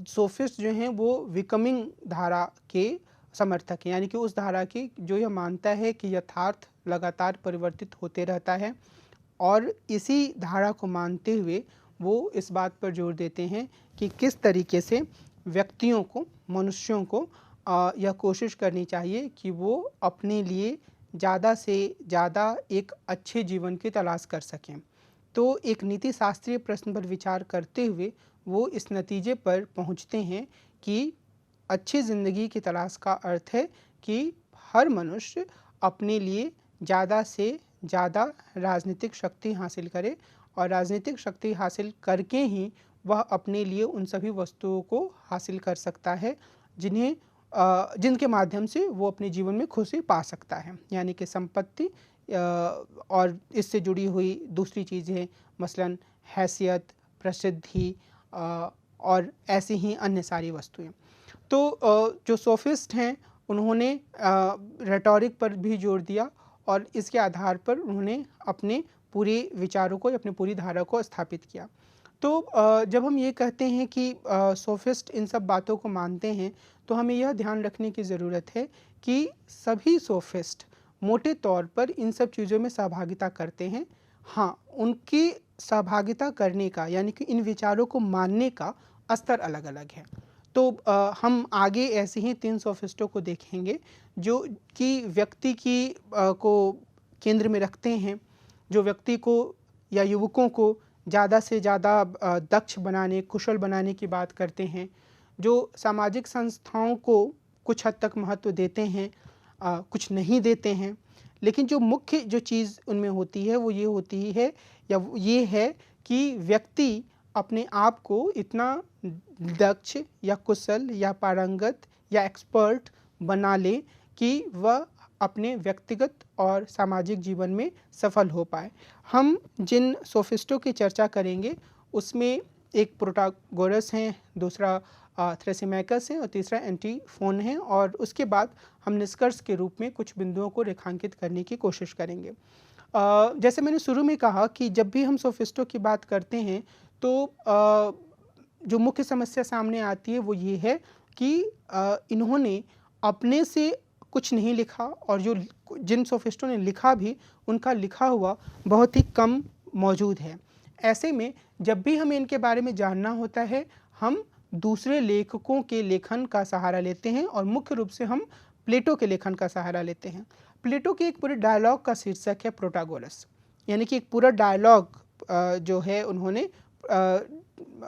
सोफिस्ट जो हैं वो बिकमिंग धारा के समर्थक हैं, यानी कि उस धारा की जो यह मानता है कि यथार्थ लगातार परिवर्तित होते रहता है और इसी धारा को मानते हुए वो इस बात पर जोर देते हैं कि किस तरीके से व्यक्तियों को, मनुष्यों को यह कोशिश करनी चाहिए कि वो अपने लिए ज़्यादा से ज़्यादा एक अच्छे जीवन की तलाश कर सकें। तो एक नीति शास्त्रीय प्रश्न पर विचार करते हुए वो इस नतीजे पर पहुंचते हैं कि अच्छी ज़िंदगी की तलाश का अर्थ है कि हर मनुष्य अपने लिए ज़्यादा से ज़्यादा राजनीतिक शक्ति हासिल करे और राजनीतिक शक्ति हासिल करके ही वह अपने लिए उन सभी वस्तुओं को हासिल कर सकता है जिनके माध्यम से वो अपने जीवन में खुशी पा सकता है, यानी कि संपत्ति और इससे जुड़ी हुई दूसरी चीज़ें मसलन हैसियत, प्रसिद्धि और ऐसी ही अन्य सारी वस्तुएं। तो जो सोफिस्ट हैं उन्होंने रेटोरिक पर भी जोर दिया और इसके आधार पर उन्होंने अपने पूरे विचारों को, अपनी पूरी धारा को स्थापित किया। तो जब हम ये कहते हैं कि सोफिस्ट इन सब बातों को मानते हैं तो हमें यह ध्यान रखने की ज़रूरत है कि सभी सोफिस्ट मोटे तौर पर इन सब चीज़ों में सहभागिता करते हैं। हाँ, उनकी सहभागिता करने का यानी कि इन विचारों को मानने का स्तर अलग अलग है। तो हम आगे ऐसे ही 3 सोफिस्टों को देखेंगे जो कि व्यक्ति की को केंद्र में रखते हैं, जो व्यक्ति को या युवकों को ज़्यादा से ज़्यादा दक्ष बनाने, कुशल बनाने की बात करते हैं, जो सामाजिक संस्थाओं को कुछ हद तक महत्व देते हैं, कुछ नहीं देते हैं, लेकिन जो मुख्य जो चीज़ उनमें होती है वो ये होती है या ये है कि व्यक्ति अपने आप को इतना दक्ष या कुशल या पारंगत या एक्सपर्ट बना ले कि वह अपने व्यक्तिगत और सामाजिक जीवन में सफल हो पाए। हम जिन सोफिस्टों की चर्चा करेंगे उसमें एक प्रोटागोरस हैं, दूसरा थ्रेसिमैकस है और तीसरा एंटीफोन है और उसके बाद हम निष्कर्ष के रूप में कुछ बिंदुओं को रेखांकित करने की कोशिश करेंगे। जैसे मैंने शुरू में कहा कि जब भी हम सोफिस्टों की बात करते हैं तो जो मुख्य समस्या सामने आती है वो ये है कि इन्होंने अपने से कुछ नहीं लिखा और जिन सोफिस्टों ने लिखा भी उनका लिखा हुआ बहुत ही कम मौजूद है। ऐसे में जब भी हमें इनके बारे में जानना होता है हम दूसरे लेखकों के लेखन का सहारा लेते हैं और मुख्य रूप से हम प्लेटो के लेखन का सहारा लेते हैं। प्लेटो के एक पूरे डायलॉग का शीर्षक है प्रोटागोरस, यानी कि एक पूरा डायलॉग जो है उन्होंने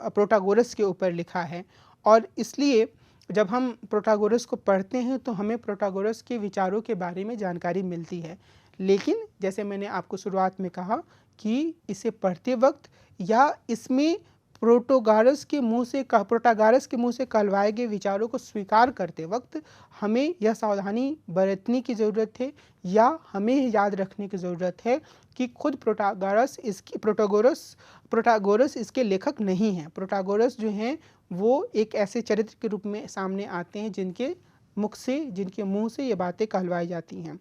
प्रोटागोरस के ऊपर लिखा है और इसलिए जब हम प्रोटागोरस को पढ़ते हैं तो हमें प्रोटागोरस के विचारों के बारे में जानकारी मिलती है। लेकिन जैसे मैंने आपको शुरुआत में कहा कि इसे पढ़ते वक्त या इसमें प्रोटागोरस के मुंह से कहलवाए गए विचारों को स्वीकार करते वक्त हमें यह सावधानी बरतने की ज़रूरत है या हमें याद रखने की ज़रूरत है कि खुद प्रोटागोरस इसके लेखक नहीं हैं। प्रोटागोरस जो हैं वो एक ऐसे चरित्र के रूप में सामने आते हैं जिनके मुंह से ये बातें कहलवाई जाती हैं।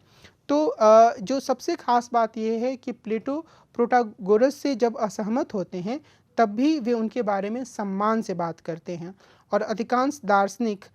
तो जो सबसे ख़ास बात यह है कि प्लेटो प्रोटागोरस से जब असहमत होते हैं तब भी वे उनके बारे में सम्मान से बात करते हैं और अधिकांश दार्शनिक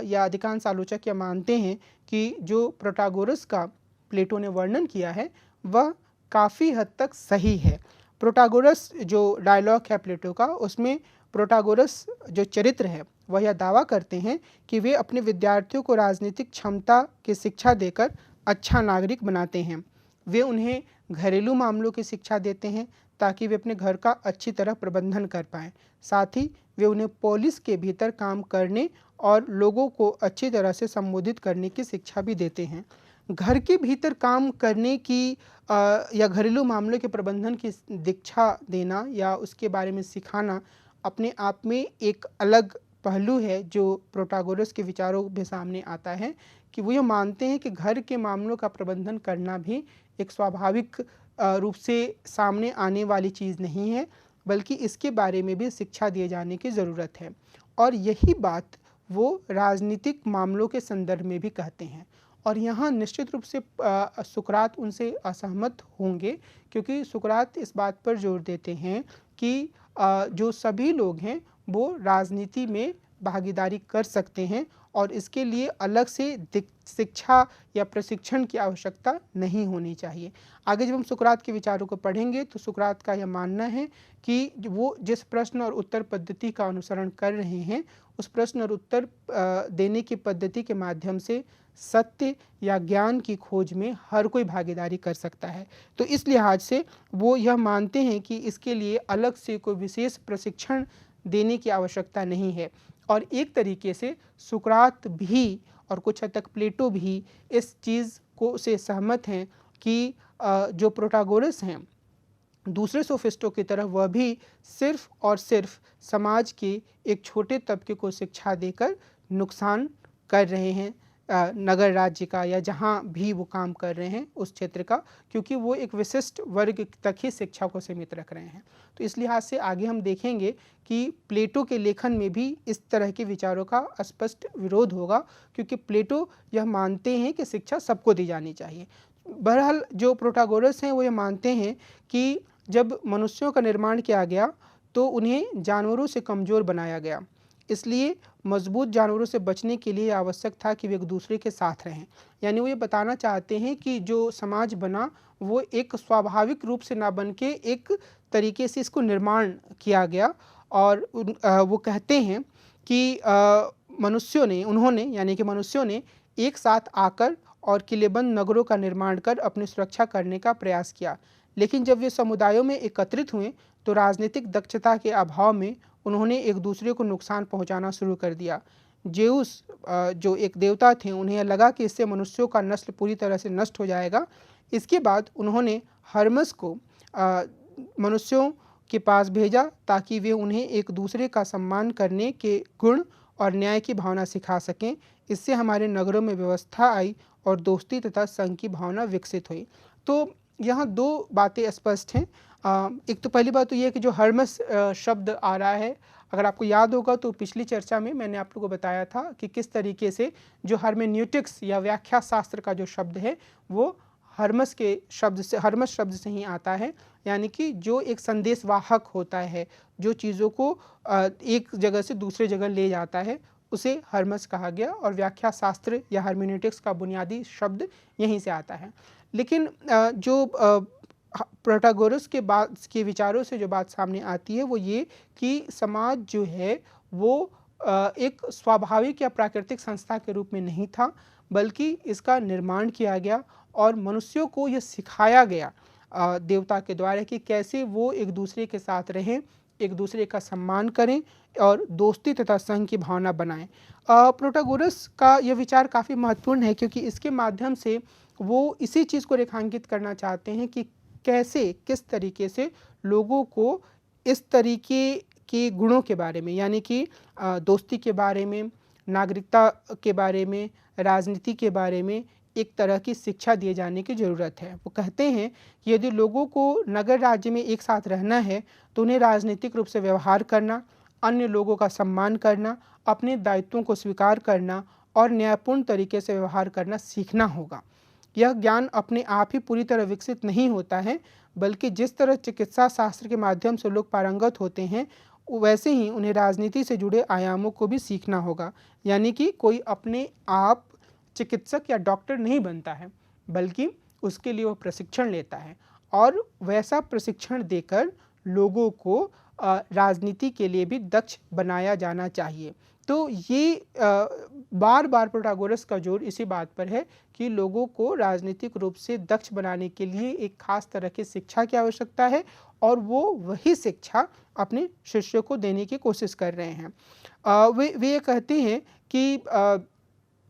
या अधिकांश आलोचक यह मानते हैं कि जो प्रोटागोरस का प्लेटो ने वर्णन किया है वह काफ़ी हद तक सही है। प्रोटागोरस जो डायलॉग है प्लेटो का उसमें प्रोटागोरस जो चरित्र है वह यह दावा करते हैं कि वे अपने विद्यार्थियों को राजनीतिक क्षमता की शिक्षा देकर अच्छा नागरिक बनाते हैं। वे उन्हें घरेलू मामलों की शिक्षा देते हैं ताकि वे अपने घर का अच्छी तरह प्रबंधन कर पाएँ। साथ ही वे उन्हें पोलिस के भीतर काम करने और लोगों को अच्छी तरह से संबोधित करने की शिक्षा भी देते हैं। घर के भीतर काम करने की या घरेलू मामलों के प्रबंधन की दीक्षा देना या उसके बारे में सिखाना अपने आप में एक अलग पहलू है जो प्रोटागोरस के विचारों में सामने आता है कि वो ये मानते हैं कि घर के मामलों का प्रबंधन करना भी एक स्वाभाविक रूप से सामने आने वाली चीज़ नहीं है, बल्कि इसके बारे में भी शिक्षा दिए जाने की ज़रूरत है। और यही बात वो राजनीतिक मामलों के संदर्भ में भी कहते हैं। और यहाँ निश्चित रूप से सुकरात उनसे असहमत होंगे, क्योंकि सुकरात इस बात पर जोर देते हैं कि जो सभी लोग हैं वो राजनीति में भागीदारी कर सकते हैं और इसके लिए अलग से शिक्षा या प्रशिक्षण की आवश्यकता नहीं होनी चाहिए। आगे जब हम सुकरात के विचारों को पढ़ेंगे तो सुकरात का यह मानना है कि वो जिस प्रश्न और उत्तर पद्धति का अनुसरण कर रहे हैं, उस प्रश्न और उत्तर देने की पद्धति के माध्यम से सत्य या ज्ञान की खोज में हर कोई भागीदारी कर सकता है। तो इस लिहाज से वो यह मानते हैं कि इसके लिए अलग से कोई विशेष प्रशिक्षण देने की आवश्यकता नहीं है। और एक तरीके से सुकरात भी और कुछ हद तक प्लेटो भी इस चीज़ को से सहमत हैं कि जो प्रोटागोरस हैं दूसरे सोफिस्टों की तरह वह भी सिर्फ और सिर्फ समाज के एक छोटे तबके को शिक्षा देकर नुकसान कर रहे हैं नगर राज्य का या जहाँ भी वो काम कर रहे हैं उस क्षेत्र का, क्योंकि वो एक विशिष्ट वर्ग तक ही शिक्षा को सीमित रख रहे हैं। तो इस लिहाज से आगे हम देखेंगे कि प्लेटो के लेखन में भी इस तरह के विचारों का स्पष्ट विरोध होगा, क्योंकि प्लेटो यह मानते हैं कि शिक्षा सबको दी जानी चाहिए। बहरहाल जो प्रोटागोरस हैं वो ये मानते हैं कि जब मनुष्यों का निर्माण किया गया तो उन्हें जानवरों से कमज़ोर बनाया गया, इसलिए मजबूत जानवरों से बचने के लिए आवश्यक था कि वे एक दूसरे के साथ रहें। यानी वो ये बताना चाहते हैं कि जो समाज बना वो एक स्वाभाविक रूप से ना बन के एक तरीके से इसको निर्माण किया गया। और वो कहते हैं कि मनुष्यों ने एक साथ आकर और किलेबंद नगरों का निर्माण कर अपनी सुरक्षा करने का प्रयास किया, लेकिन जब वे समुदायों में एकत्रित हुए तो राजनीतिक दक्षता के अभाव में उन्होंने एक दूसरे को नुकसान पहुंचाना शुरू कर दिया। जेउस जो एक देवता थे, उन्हें लगा कि इससे मनुष्यों का नस्ल पूरी तरह से नष्ट हो जाएगा। इसके बाद उन्होंने हर्मस को मनुष्यों के पास भेजा ताकि वे उन्हें एक दूसरे का सम्मान करने के गुण और न्याय की भावना सिखा सकें। इससे हमारे नगरों में व्यवस्था आई और दोस्ती तथा संघ की भावना विकसित हुई। तो यहाँ दो बातें स्पष्ट हैं। एक तो पहली बात तो ये है कि जो हर्मस शब्द आ रहा है, अगर आपको याद होगा तो पिछली चर्चा में मैंने आप लोगों को बताया था कि किस तरीके से जो हर्मेन्यूटिक्स या व्याख्या शास्त्र का जो शब्द है वो हर्मस शब्द से ही आता है। यानी कि जो एक संदेशवाहक होता है, जो चीज़ों को एक जगह से दूसरे जगह ले जाता है, उसे हर्मस कहा गया। और व्याख्या शास्त्र या हर्मेन्यूटिक्स का बुनियादी शब्द यहीं से आता है। लेकिन जो प्रोटागोरस के विचारों से जो बात सामने आती है वो ये कि समाज जो है वो एक स्वाभाविक या प्राकृतिक संस्था के रूप में नहीं था, बल्कि इसका निर्माण किया गया और मनुष्यों को यह सिखाया गया देवता के द्वारा कि कैसे वो एक दूसरे के साथ रहें, एक दूसरे का सम्मान करें और दोस्ती तथा संघ की भावना बनाएं। प्रोटागोरस का यह विचार काफ़ी महत्वपूर्ण है, क्योंकि इसके माध्यम से वो इसी चीज़ को रेखांकित करना चाहते हैं कि कैसे किस तरीके से लोगों को इस तरीके के गुणों के बारे में, यानी कि दोस्ती के बारे में, नागरिकता के बारे में, राजनीति के बारे में एक तरह की शिक्षा दिए जाने की ज़रूरत है। वो कहते हैं कि यदि लोगों को नगर राज्य में एक साथ रहना है तो उन्हें राजनीतिक रूप से व्यवहार करना, अन्य लोगों का सम्मान करना, अपने दायित्वों को स्वीकार करना और न्यायपूर्ण तरीके से व्यवहार करना सीखना होगा। यह ज्ञान अपने आप ही पूरी तरह विकसित नहीं होता है, बल्कि जिस तरह चिकित्सा शास्त्र के माध्यम से लोग पारंगत होते हैं वैसे ही उन्हें राजनीति से जुड़े आयामों को भी सीखना होगा। यानी कि कोई अपने आप चिकित्सक या डॉक्टर नहीं बनता है, बल्कि उसके लिए वो प्रशिक्षण लेता है और वैसा प्रशिक्षण देकर लोगों को राजनीति के लिए भी दक्ष बनाया जाना चाहिए। तो ये बार बार प्रोटागोरस का जोर इसी बात पर है कि लोगों को राजनीतिक रूप से दक्ष बनाने के लिए एक खास तरह की शिक्षा की आवश्यकता है और वो वही शिक्षा अपने शिष्यों को देने की कोशिश कर रहे हैं। वे ये कहते हैं कि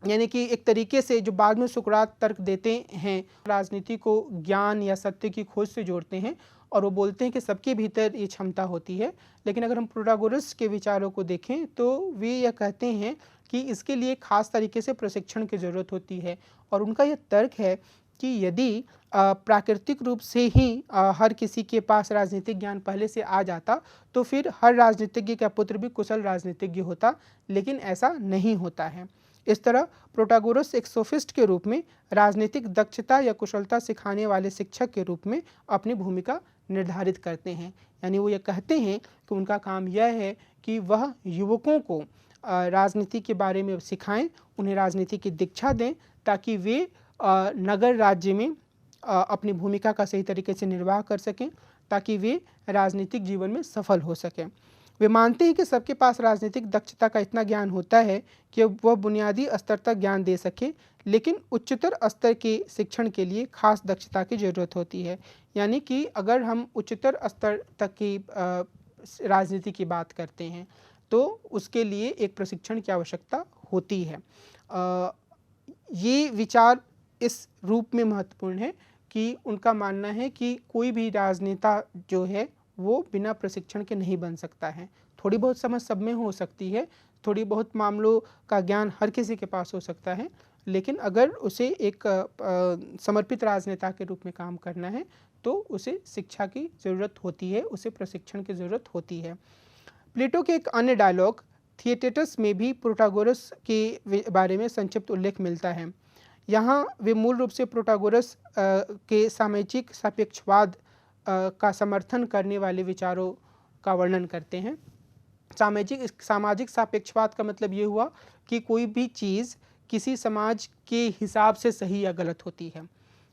यानी कि एक तरीके से जो बाद में सुकरात तर्क देते हैं, राजनीति को ज्ञान या सत्य की खोज से जोड़ते हैं और वो बोलते हैं कि सबके भीतर ये क्षमता होती है। लेकिन अगर हम प्रोटागोरस के विचारों को देखें तो वे यह कहते हैं कि इसके लिए खास तरीके से प्रशिक्षण की ज़रूरत होती है। और उनका यह तर्क है कि यदि प्राकृतिक रूप से ही हर किसी के पास राजनीतिक ज्ञान पहले से आ जाता तो फिर हर राजनीतिज्ञ का पुत्र भी कुशल राजनीतिज्ञ होता, लेकिन ऐसा नहीं होता है। इस तरह प्रोटागोरस एक सोफिस्ट के रूप में राजनीतिक दक्षता या कुशलता सिखाने वाले शिक्षक के रूप में अपनी भूमिका निर्धारित करते हैं। यानी वो ये कहते हैं कि उनका काम यह है कि वह युवकों को राजनीति के बारे में सिखाएं, उन्हें राजनीति की दीक्षा दें ताकि वे नगर राज्य में अपनी भूमिका का सही तरीके से निर्वाह कर सकें, ताकि वे राजनीतिक जीवन में सफल हो सकें। वे मानते हैं कि सबके पास राजनीतिक दक्षता का इतना ज्ञान होता है कि वह बुनियादी स्तर तक ज्ञान दे सके, लेकिन उच्चतर स्तर के शिक्षण के लिए खास दक्षता की ज़रूरत होती है। यानी कि अगर हम उच्चतर स्तर तक की राजनीति की बात करते हैं तो उसके लिए एक प्रशिक्षण की आवश्यकता होती है। ये विचार इस रूप में महत्वपूर्ण है कि उनका मानना है कि कोई भी राजनेता जो है वो बिना प्रशिक्षण के नहीं बन सकता है। थोड़ी बहुत समझ सब में हो सकती है, थोड़ी बहुत मामलों का ज्ञान हर किसी के पास हो सकता है, लेकिन अगर उसे एक समर्पित राजनेता के रूप में काम करना है तो उसे शिक्षा की ज़रूरत होती है, उसे प्रशिक्षण की ज़रूरत होती है। प्लेटो के एक अन्य डायलॉग थिएटेटस में भी प्रोटागोरस के बारे में संक्षिप्त उल्लेख मिलता है। यहाँ वे मूल रूप से प्रोटागोरस के सामाजिक सापेक्षवाद का समर्थन करने वाले विचारों का वर्णन करते हैं। सामाजिक सापेक्षवाद का मतलब ये हुआ कि कोई भी चीज़ किसी समाज के हिसाब से सही या गलत होती है।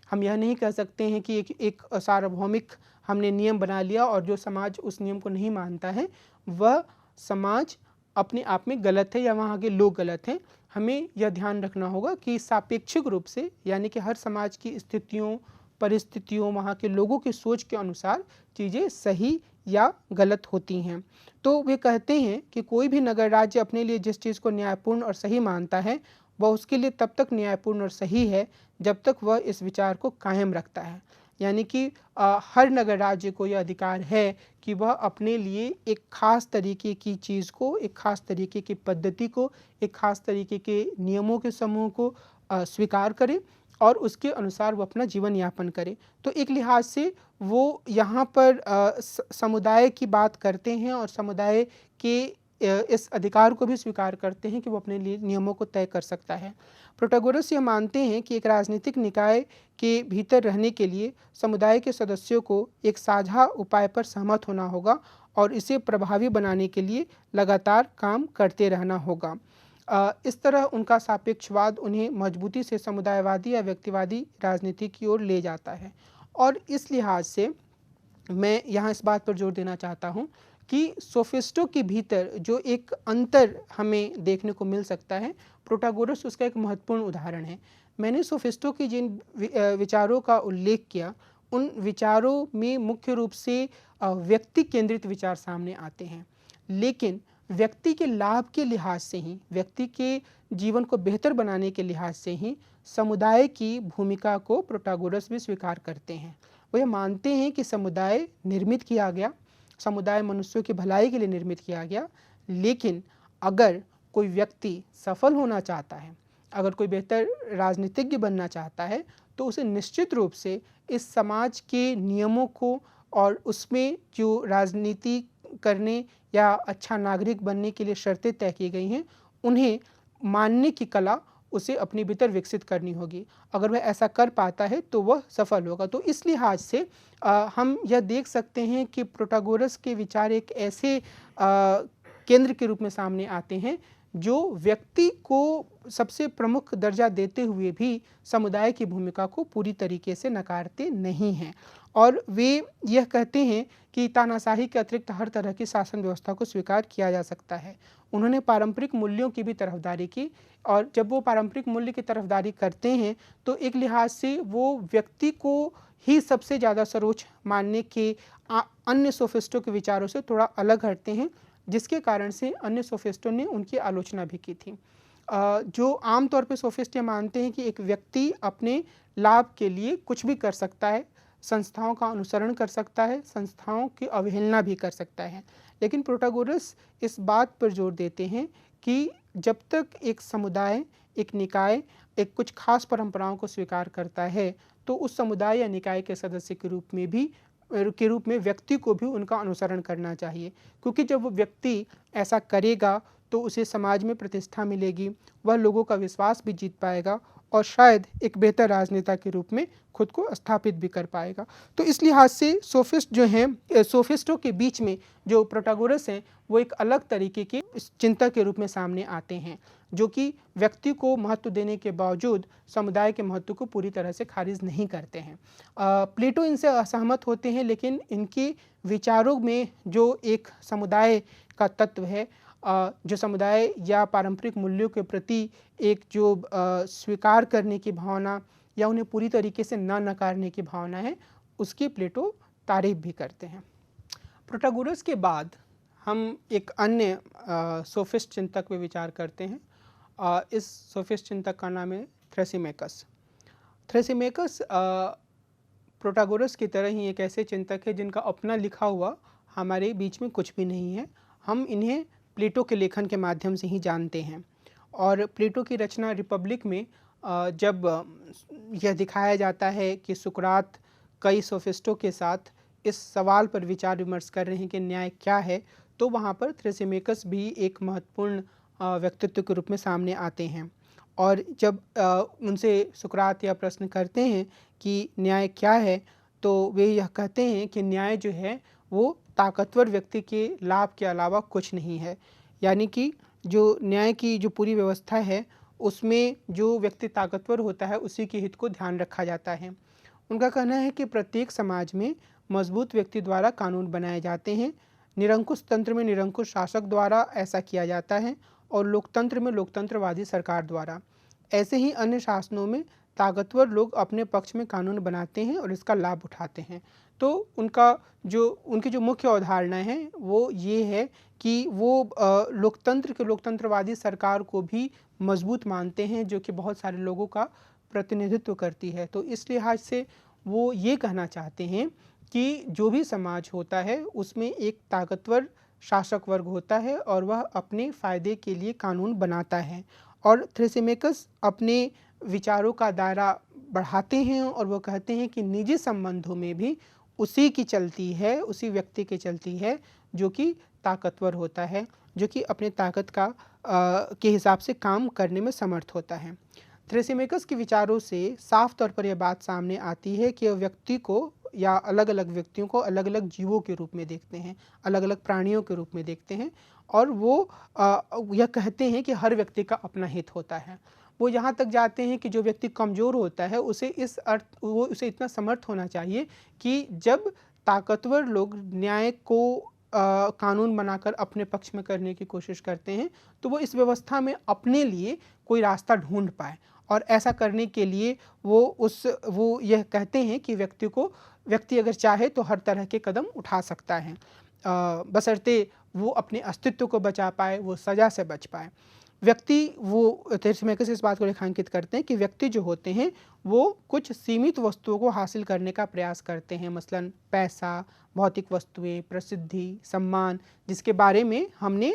हम यह नहीं कह सकते हैं कि एक सार्वभौमिक हमने नियम बना लिया और जो समाज उस नियम को नहीं मानता है वह समाज अपने आप में गलत है या वहाँ के लोग गलत हैं। हमें यह ध्यान रखना होगा कि सापेक्षिक रूप से, यानी कि हर समाज की स्थितियों, परिस्थितियों, वहाँ के लोगों की सोच के अनुसार चीज़ें सही या गलत होती हैं। तो वे कहते हैं कि कोई भी नगर राज्य अपने लिए जिस चीज़ को न्यायपूर्ण और सही मानता है वह उसके लिए तब तक न्यायपूर्ण और सही है जब तक वह इस विचार को कायम रखता है। यानी कि हर नगर राज्य को यह अधिकार है कि वह अपने लिए एक ख़ास तरीके की चीज़ को, एक ख़ास तरीके की पद्धति को, एक ख़ास तरीके के नियमों के समूह को स्वीकार करे और उसके अनुसार वो अपना जीवन यापन करे। तो एक लिहाज से वो यहाँ पर समुदाय की बात करते हैं और समुदाय के इस अधिकार को भी स्वीकार करते हैं कि वो अपने लिए नियमों को तय कर सकता है। प्रोटागोरस ये मानते हैं कि एक राजनीतिक निकाय के भीतर रहने के लिए समुदाय के सदस्यों को एक साझा उपाय पर सहमत होना होगा और इसे प्रभावी बनाने के लिए लगातार काम करते रहना होगा। इस तरह उनका सापेक्षवाद उन्हें मजबूती से समुदायवादी या व्यक्तिवादी राजनीति की ओर ले जाता है। और इस लिहाज से मैं यहाँ इस बात पर जोर देना चाहता हूँ कि सोफिस्टों के भीतर जो एक अंतर हमें देखने को मिल सकता है, प्रोटागोरस उसका एक महत्वपूर्ण उदाहरण है। मैंने सोफिस्टों के जिन विचारों का उल्लेख किया उन विचारों में मुख्य रूप से व्यक्ति केंद्रित विचार सामने आते हैं, लेकिन व्यक्ति के लाभ के लिहाज से ही, व्यक्ति के जीवन को बेहतर बनाने के लिहाज से ही समुदाय की भूमिका को प्रोटागोरस भी स्वीकार करते हैं। वो ये मानते हैं कि समुदाय निर्मित किया गया, समुदाय मनुष्यों की भलाई के लिए निर्मित किया गया, लेकिन अगर कोई व्यक्ति सफल होना चाहता है, अगर कोई बेहतर राजनीतिज्ञ बनना चाहता है तो उसे निश्चित रूप से इस समाज के नियमों को और उसमें जो राजनीति करने या अच्छा नागरिक बनने के लिए शर्तें तय की गई हैं उन्हें मानने की कला उसे अपने भीतर विकसित करनी होगी। अगर वह ऐसा कर पाता है तो वह सफल होगा। तो इस लिहाज से हम यह देख सकते हैं कि प्रोटागोरस के विचार एक ऐसे केंद्र के रूप में सामने आते हैं जो व्यक्ति को सबसे प्रमुख दर्जा देते हुए भी समुदाय की भूमिका को पूरी तरीके से नकारते नहीं हैं। और वे यह कहते हैं कि तानाशाही के अतिरिक्त हर तरह की शासन व्यवस्था को स्वीकार किया जा सकता है। उन्होंने पारंपरिक मूल्यों की भी तरफदारी की, और जब वो पारंपरिक मूल्य की तरफदारी करते हैं तो एक लिहाज से वो व्यक्ति को ही सबसे ज़्यादा सर्वोच्च मानने के अन्य सोफिस्टों के विचारों से थोड़ा अलग हटते हैं, जिसके कारण से अन्य सोफिस्टों ने उनकी आलोचना भी की थी। जो आमतौर पे सोफिस्ट ये मानते हैं कि एक व्यक्ति अपने लाभ के लिए कुछ भी कर सकता है, संस्थाओं का अनुसरण कर सकता है, संस्थाओं की अवहेलना भी कर सकता है। लेकिन प्रोटागोरस इस बात पर जोर देते हैं कि जब तक एक समुदाय, एक निकाय एक कुछ खास परंपराओं को स्वीकार करता है, तो उस समुदाय या निकाय के सदस्य के रूप में व्यक्ति को भी उनका अनुसरण करना चाहिए, क्योंकि जब वो व्यक्ति ऐसा करेगा तो उसे समाज में प्रतिष्ठा मिलेगी, वह लोगों का विश्वास भी जीत पाएगा और शायद एक बेहतर राजनेता के रूप में खुद को स्थापित भी कर पाएगा। तो इस लिहाज से सोफिस्ट जो हैं, सोफिस्टों के बीच में जो प्रोटागोरस हैं वो एक अलग तरीके के चिंतक के रूप में सामने आते हैं, जो कि व्यक्ति को महत्व देने के बावजूद समुदाय के महत्व को पूरी तरह से खारिज नहीं करते हैं। प्लेटो इनसे असहमत होते हैं, लेकिन इनके विचारों में जो एक समुदाय का तत्व है, जो समुदाय या पारंपरिक मूल्यों के प्रति एक जो स्वीकार करने की भावना या उन्हें पूरी तरीके से न नकारने की भावना है, उसकी प्लेटो तारीफ भी करते हैं। प्रोटागोरस के बाद हम एक अन्य सोफिस्ट चिंतक पे विचार करते हैं। इस सोफिस्ट चिंतक का नाम है थ्रेसिमेकस। थ्रेसिमेकस प्रोटागोरस की तरह ही एक ऐसे चिंतक है जिनका अपना लिखा हुआ हमारे बीच में कुछ भी नहीं है। हम इन्हें प्लेटो के लेखन के माध्यम से ही जानते हैं। और प्लेटो की रचना रिपब्लिक में जब यह दिखाया जाता है कि सुकरात कई सोफिस्टों के साथ इस सवाल पर विचार विमर्श कर रहे हैं कि न्याय क्या है, तो वहाँ पर थ्रेसिमेकस भी एक महत्वपूर्ण व्यक्तित्व के रूप में सामने आते हैं। और जब उनसे सुकरात यह प्रश्न करते हैं कि न्याय क्या है, तो वे यह कहते हैं कि न्याय जो है वो ताकतवर व्यक्ति के लाभ के अलावा कुछ नहीं है। यानी कि जो न्याय की जो पूरी व्यवस्था है उसमें जो व्यक्ति ताकतवर होता है उसी के हित को ध्यान रखा जाता है। उनका कहना है कि प्रत्येक समाज में मजबूत व्यक्ति द्वारा कानून बनाए जाते हैं, निरंकुश तंत्र में निरंकुश शासक द्वारा ऐसा किया जाता है और लोकतंत्र में लोकतंत्रवादी सरकार द्वारा। ऐसे ही अन्य शासनों में ताकतवर लोग अपने पक्ष में कानून बनाते हैं और इसका लाभ उठाते हैं। तो उनकी जो मुख्य अवधारणा है वो ये है कि वो लोकतंत्रवादी सरकार को भी मजबूत मानते हैं, जो कि बहुत सारे लोगों का प्रतिनिधित्व करती है। तो इस लिहाज से वो ये कहना चाहते हैं कि जो भी समाज होता है उसमें एक ताकतवर शासक वर्ग होता है और वह अपने फ़ायदे के लिए कानून बनाता है। और थ्रेसिमेकस अपने विचारों का दायरा बढ़ाते हैं और वो कहते हैं कि निजी संबंधों में भी उसी की चलती है, उसी व्यक्ति की चलती है जो कि ताकतवर होता है, जो कि अपने ताकत के हिसाब से काम करने में समर्थ होता है। थ्रेसिमेकस के विचारों से साफ तौर पर यह बात सामने आती है कि व्यक्ति को या अलग अलग व्यक्तियों को अलग अलग जीवों के रूप में देखते हैं, अलग अलग प्राणियों के रूप में देखते हैं, और वो यह कहते हैं कि हर व्यक्ति का अपना हित होता है। वो यहाँ तक जाते हैं कि जो व्यक्ति कमज़ोर होता है उसे उसे इतना समर्थ होना चाहिए कि जब ताकतवर लोग न्याय को कानून बनाकर अपने पक्ष में करने की कोशिश करते हैं तो वो इस व्यवस्था में अपने लिए कोई रास्ता ढूंढ पाए। और ऐसा करने के लिए वो यह कहते हैं कि व्यक्ति अगर चाहे तो हर तरह के कदम उठा सकता है, बशर्ते वो अपने अस्तित्व को बचा पाए, वो सज़ा से बच पाए। थ्रेसिमेकस इस बात को रेखांकित करते हैं कि व्यक्ति जो होते हैं वो कुछ सीमित वस्तुओं को हासिल करने का प्रयास करते हैं, मसलन पैसा, भौतिक वस्तुएं, प्रसिद्धि, सम्मान, जिसके बारे में हमने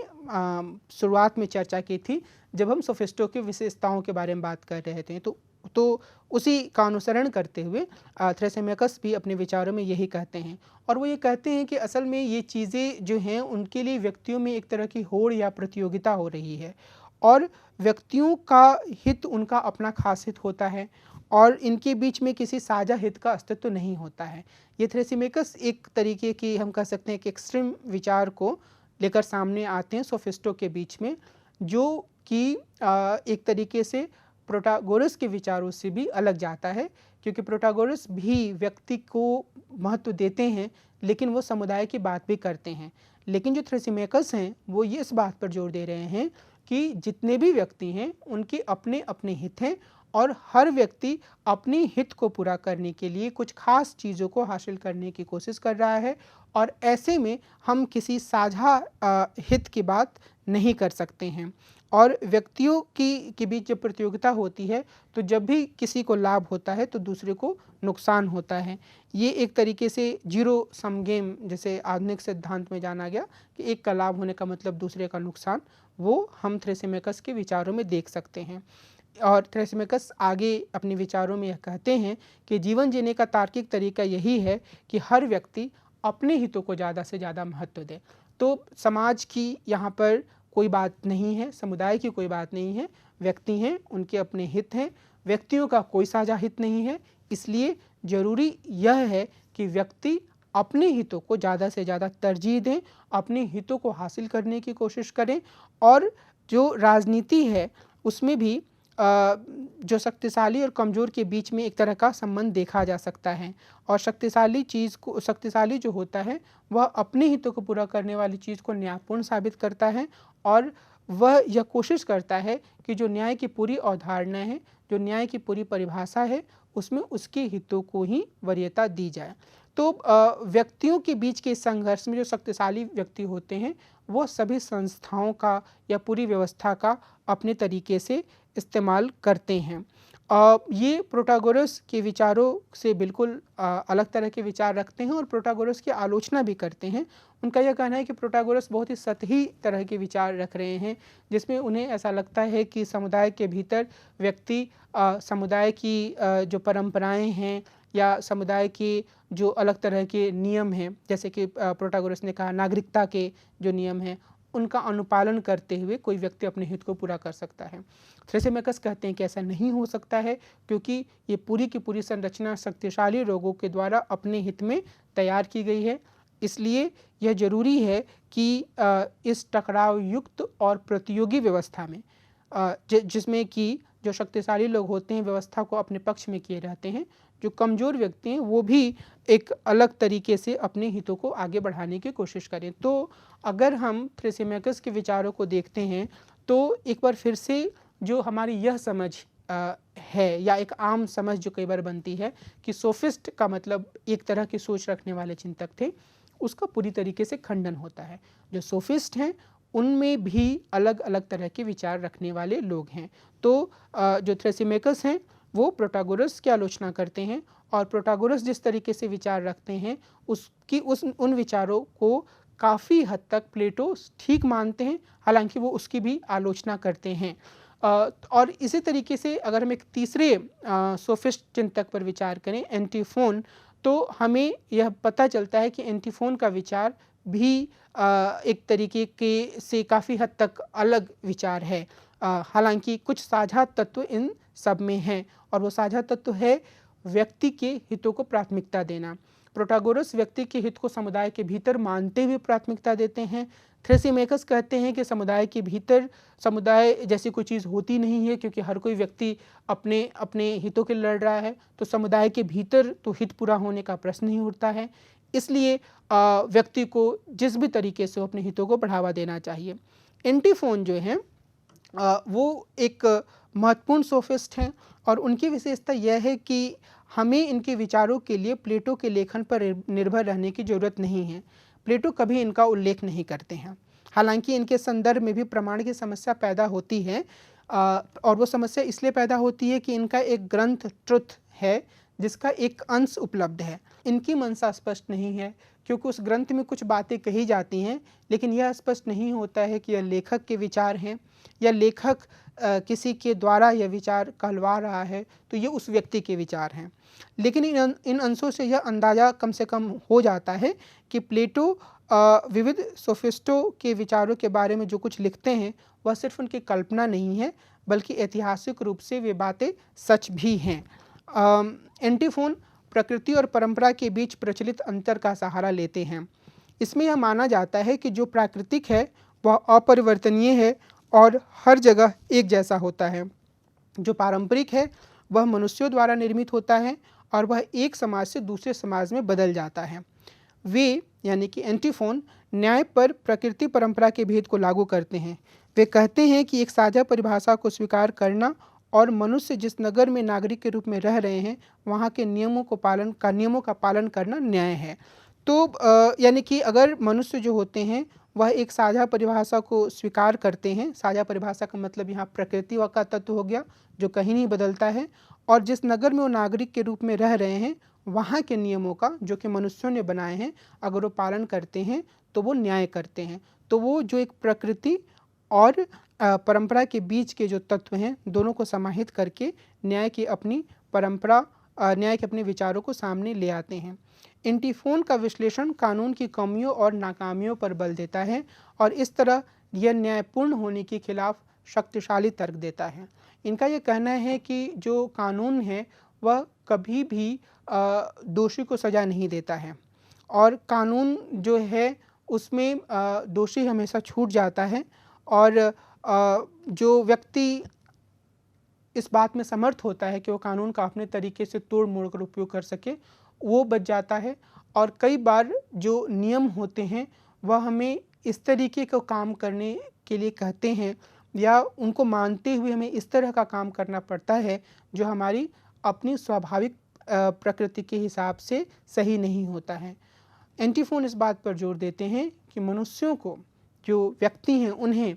शुरुआत में चर्चा की थी जब हम सोफिस्टों की विशेषताओं के बारे में बात कर रहे थे। तो उसी का अनुसरण करते हुए थ्रेसिमेकस भी अपने विचारों में यही कहते हैं। और वो ये कहते हैं कि असल में ये चीज़ें जो हैं उनके लिए व्यक्तियों में एक तरह की होड़ या प्रतियोगिता हो रही है और व्यक्तियों का हित उनका अपना खास हित होता है और इनके बीच में किसी साझा हित का अस्तित्व नहीं होता है। ये थ्रेसिमेकस एक तरीके की हम कह सकते हैं कि एक्सट्रीम विचार को लेकर सामने आते हैं सोफिस्टों के बीच में, जो कि एक तरीके से प्रोटागोरस के विचारों से भी अलग जाता है, क्योंकि प्रोटागोरस भी व्यक्ति को महत्व देते हैं लेकिन वो समुदाय की बात भी करते हैं। लेकिन जो थ्रेसिमेकस हैं वो ये इस बात पर जोर दे रहे हैं कि जितने भी व्यक्ति हैं उनके अपने अपने हित हैं और हर व्यक्ति अपनी हित को पूरा करने के लिए कुछ खास चीज़ों को हासिल करने की कोशिश कर रहा है और ऐसे में हम किसी साझा हित की बात नहीं कर सकते हैं। और व्यक्तियों की के बीच जब प्रतियोगिता होती है तो जब भी किसी को लाभ होता है तो दूसरे को नुकसान होता है। ये एक तरीके से जीरो सम गेम जैसे आधुनिक सिद्धांत में जाना गया कि एक का लाभ होने का मतलब दूसरे का नुकसान, वो हम थ्रेसिमेकस के विचारों में देख सकते हैं। और थ्रेसिमेकस आगे अपने विचारों में यह कहते हैं कि जीवन जीने का तार्किक तरीका यही है कि हर व्यक्ति अपने हितों को ज़्यादा से ज़्यादा महत्व दे। तो समाज की यहाँ पर कोई बात नहीं है, समुदाय की कोई बात नहीं है, व्यक्ति हैं, उनके अपने हित हैं, व्यक्तियों का कोई साझा हित नहीं है। इसलिए ज़रूरी यह है कि व्यक्ति अपने हितों को ज़्यादा से ज़्यादा तरजीह दें, अपने हितों को हासिल करने की कोशिश करें। और जो राजनीति है उसमें भी जो शक्तिशाली और कमज़ोर के बीच में एक तरह का संबंध देखा जा सकता है। और शक्तिशाली जो होता है वह अपने हितों को पूरा करने वाली चीज़ को न्यायपूर्ण साबित करता है और वह यह कोशिश करता है कि जो न्याय की पूरी अवधारणा है, जो न्याय की पूरी परिभाषा है, उसमें उसके हितों को ही वरीयता दी जाए। तो व्यक्तियों के बीच के संघर्ष में जो शक्तिशाली व्यक्ति होते हैं वो सभी संस्थाओं का या पूरी व्यवस्था का अपने तरीके से इस्तेमाल करते हैं। ये प्रोटागोरस के विचारों से बिल्कुल अलग तरह के विचार रखते हैं और प्रोटागोरस की आलोचना भी करते हैं। उनका यह कहना है कि प्रोटागोरस बहुत ही सतही तरह के विचार रख रहे हैं, जिसमें उन्हें ऐसा लगता है कि समुदाय के भीतर व्यक्ति समुदाय की जो परंपराएं हैं या समुदाय के जो अलग तरह के नियम हैं, जैसे कि प्रोटागोरस ने कहा नागरिकता के जो नियम हैं, उनका अनुपालन करते हुए कोई व्यक्ति अपने हित को पूरा कर सकता है। थ्रेसिमेकस कहते हैं कि ऐसा नहीं हो सकता है, क्योंकि ये पूरी की पूरी संरचना शक्तिशाली लोगों के द्वारा अपने हित में तैयार की गई है। इसलिए यह जरूरी है कि इस टकराव युक्त और प्रतियोगी व्यवस्था में जिसमें कि जो शक्तिशाली लोग होते हैं व्यवस्था को अपने पक्ष में किए रहते हैं, जो कमज़ोर व्यक्ति हैं वो भी एक अलग तरीके से अपने हितों को आगे बढ़ाने की कोशिश करें। तो अगर हम थ्रेसिमेकस के विचारों को देखते हैं तो एक बार फिर से जो हमारी यह समझ है या एक आम समझ जो कई बार बनती है कि सोफिस्ट का मतलब एक तरह की सोच रखने वाले चिंतक थे, उसका पूरी तरीके से खंडन होता है। जो सोफिस्ट हैं उनमें भी अलग अलग तरह के विचार रखने वाले लोग हैं। तो जो थ्रेसिमेकस हैं वो प्रोटागोरस की आलोचना करते हैं और प्रोटागोरस जिस तरीके से विचार रखते हैं उन विचारों को काफ़ी हद तक प्लेटो ठीक मानते हैं, हालांकि वो उसकी भी आलोचना करते हैं। और इसी तरीके से अगर हम एक तीसरे सोफिस्ट चिंतक पर विचार करें, एंटीफोन, तो हमें यह पता चलता है कि एंटीफोन का विचार भी एक तरीके के से काफ़ी हद तक अलग विचार है। हालांकि कुछ साझा तत्व इन सब में हैं और वो साझा तत्व है व्यक्ति के हितों को प्राथमिकता देना। प्रोटागोरस व्यक्ति के हित को समुदाय के भीतर मानते हुए प्राथमिकता देते हैं। थ्रेसिमेकस कहते हैं कि समुदाय के भीतर समुदाय जैसी कोई चीज़ होती नहीं है, क्योंकि हर कोई व्यक्ति अपने अपने हितों के लड़ रहा है, तो समुदाय के भीतर तो हित पूरा होने का प्रश्न ही उठता है। इसलिए व्यक्ति को जिस भी तरीके से अपने हितों को बढ़ावा देना चाहिए। एंटीफोन जो हैं वो एक महत्वपूर्ण सोफिस्ट हैं और उनकी विशेषता यह है कि हमें इनके विचारों के लिए प्लेटो के लेखन पर निर्भर रहने की ज़रूरत नहीं है। प्लेटो कभी इनका उल्लेख नहीं करते हैं, हालांकि इनके संदर्भ में भी प्रमाण की समस्या पैदा होती है और वो समस्या इसलिए पैदा होती है कि इनका एक ग्रंथ ट्रुथ है जिसका एक अंश उपलब्ध है। इनकी मंशा स्पष्ट नहीं है, क्योंकि उस ग्रंथ में कुछ बातें कही जाती हैं, लेकिन यह स्पष्ट नहीं होता है कि यह लेखक के विचार हैं या लेखक किसी के द्वारा यह विचार कहलवा रहा है, तो ये उस व्यक्ति के विचार हैं। लेकिन इन अंशों से यह अंदाज़ा कम से कम हो जाता है कि प्लेटो विविध सोफिस्टों के विचारों के बारे में जो कुछ लिखते हैं वह सिर्फ उनकी कल्पना नहीं है, बल्कि ऐतिहासिक रूप से वे बातें सच भी हैं। एंटीफोन प्रकृति और परंपरा के बीच प्रचलित अंतर का सहारा लेते हैं। इसमें यह माना जाता है कि जो प्राकृतिक है वह अपरिवर्तनीय है और हर जगह एक जैसा होता है। जो पारंपरिक है वह मनुष्यों द्वारा निर्मित होता है और वह एक समाज से दूसरे समाज में बदल जाता है। वे यानी कि एंटीफोन न्याय पर प्रकृति परंपरा के भेद को लागू करते हैं। वे कहते हैं कि एक साझा परिभाषा को स्वीकार करना और मनुष्य जिस नगर में नागरिक के रूप में रह रहे हैं वहाँ के नियमों का पालन करना न्याय है। तो यानी कि अगर मनुष्य जो होते हैं वह एक साझा परिभाषा को स्वीकार करते हैं। साझा परिभाषा का मतलब यहाँ प्रकृति का तत्व हो गया जो कहीं नहीं बदलता है, और जिस नगर में वो नागरिक के रूप में रह रहे हैं वहाँ के नियमों का जो कि मनुष्यों ने बनाए हैं अगर वो पालन करते हैं तो वो न्याय करते हैं। तो वो जो एक प्रकृति और परंपरा के बीच के जो तत्व हैं दोनों को समाहित करके न्याय के अपने विचारों को सामने ले आते हैं। एंटीफोन का विश्लेषण कानून की कमियों और नाकामियों पर बल देता है और इस तरह यह न्यायपूर्ण होने के खिलाफ शक्तिशाली तर्क देता है। इनका यह कहना है कि जो कानून है वह कभी भी दोषी को सज़ा नहीं देता है और कानून जो है उसमें दोषी हमेशा छूट जाता है और जो व्यक्ति इस बात में समर्थ होता है कि वो कानून का अपने तरीके से तोड़ मोड़ कर उपयोग कर सके वो बच जाता है। और कई बार जो नियम होते हैं वह हमें इस तरीके का काम करने के लिए कहते हैं या उनको मानते हुए हमें इस तरह का काम करना पड़ता है जो हमारी अपनी स्वाभाविक प्रकृति के हिसाब से सही नहीं होता है। एंटीफोन इस बात पर जोर देते हैं कि मनुष्यों को जो व्यक्ति हैं उन्हें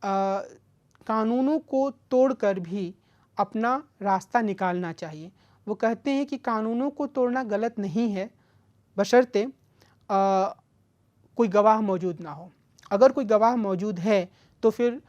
कानूनों को तोड़कर भी अपना रास्ता निकालना चाहिए। वो कहते हैं कि कानूनों को तोड़ना गलत नहीं है बशर्ते कोई गवाह मौजूद ना हो। अगर कोई गवाह मौजूद है तो फिर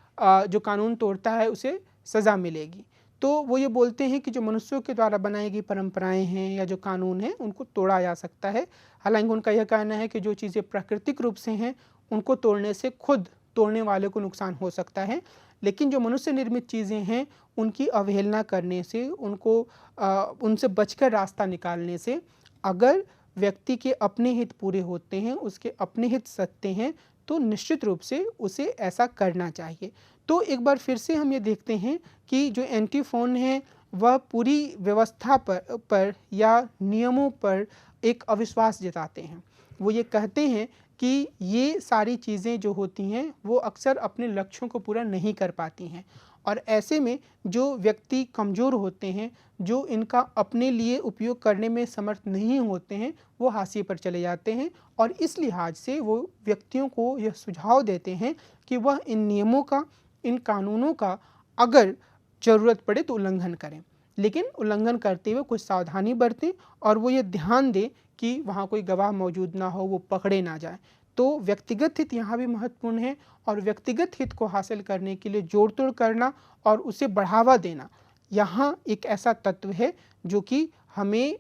जो कानून तोड़ता है उसे सज़ा मिलेगी। तो वो ये बोलते हैं कि जो मनुष्यों के द्वारा बनाई गई परंपराएं हैं या जो कानून हैं उनको तोड़ा जा सकता है। हालांकि उनका यह कहना है कि जो चीज़ें प्राकृतिक रूप से हैं उनको तोड़ने से खुद तोड़ने वाले को नुकसान हो सकता है, लेकिन जो मनुष्य निर्मित चीज़ें हैं उनकी अवहेलना करने से उनसे बचकर रास्ता निकालने से अगर व्यक्ति के अपने हित पूरे होते हैं, उसके अपने हित सत्य हैं, तो निश्चित रूप से उसे ऐसा करना चाहिए। तो एक बार फिर से हम ये देखते हैं कि जो एंटीफोन है वह पूरी व्यवस्था पर या नियमों पर एक अविश्वास जताते हैं। वो ये कहते हैं कि ये सारी चीज़ें जो होती हैं वो अक्सर अपने लक्ष्यों को पूरा नहीं कर पाती हैं और ऐसे में जो व्यक्ति कमज़ोर होते हैं, जो इनका अपने लिए उपयोग करने में समर्थ नहीं होते हैं, वो हाशिए पर चले जाते हैं और इस लिहाज से वो व्यक्तियों को यह सुझाव देते हैं कि वह इन नियमों का, इन कानूनों का अगर ज़रूरत पड़े तो उल्लंघन करें, लेकिन उल्लंघन करते हुए कुछ सावधानी बरतें और वो ये ध्यान दें कि वहाँ कोई गवाह मौजूद ना हो, वो पकड़े ना जाए। तो व्यक्तिगत हित यहाँ भी महत्वपूर्ण है और व्यक्तिगत हित को हासिल करने के लिए जोड़ तोड़ करना और उसे बढ़ावा देना यहाँ एक ऐसा तत्व है जो कि हमें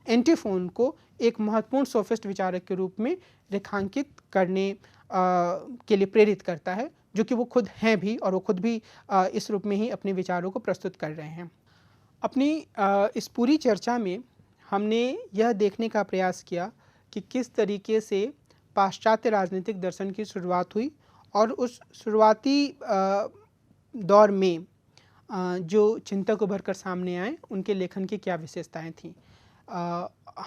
एंटीफोन को एक महत्वपूर्ण सोफिस्ट विचारक के रूप में रेखांकित करने के लिए प्रेरित करता है, जो कि वो खुद हैं भी और वो खुद भी इस रूप में ही अपने विचारों को प्रस्तुत कर रहे हैं। अपनी इस पूरी चर्चा में हमने यह देखने का प्रयास किया कि किस तरीके से पाश्चात्य राजनीतिक दर्शन की शुरुआत हुई और उस शुरुआती दौर में जो चिंतक उभर कर सामने आए उनके लेखन की क्या विशेषताएं थीं।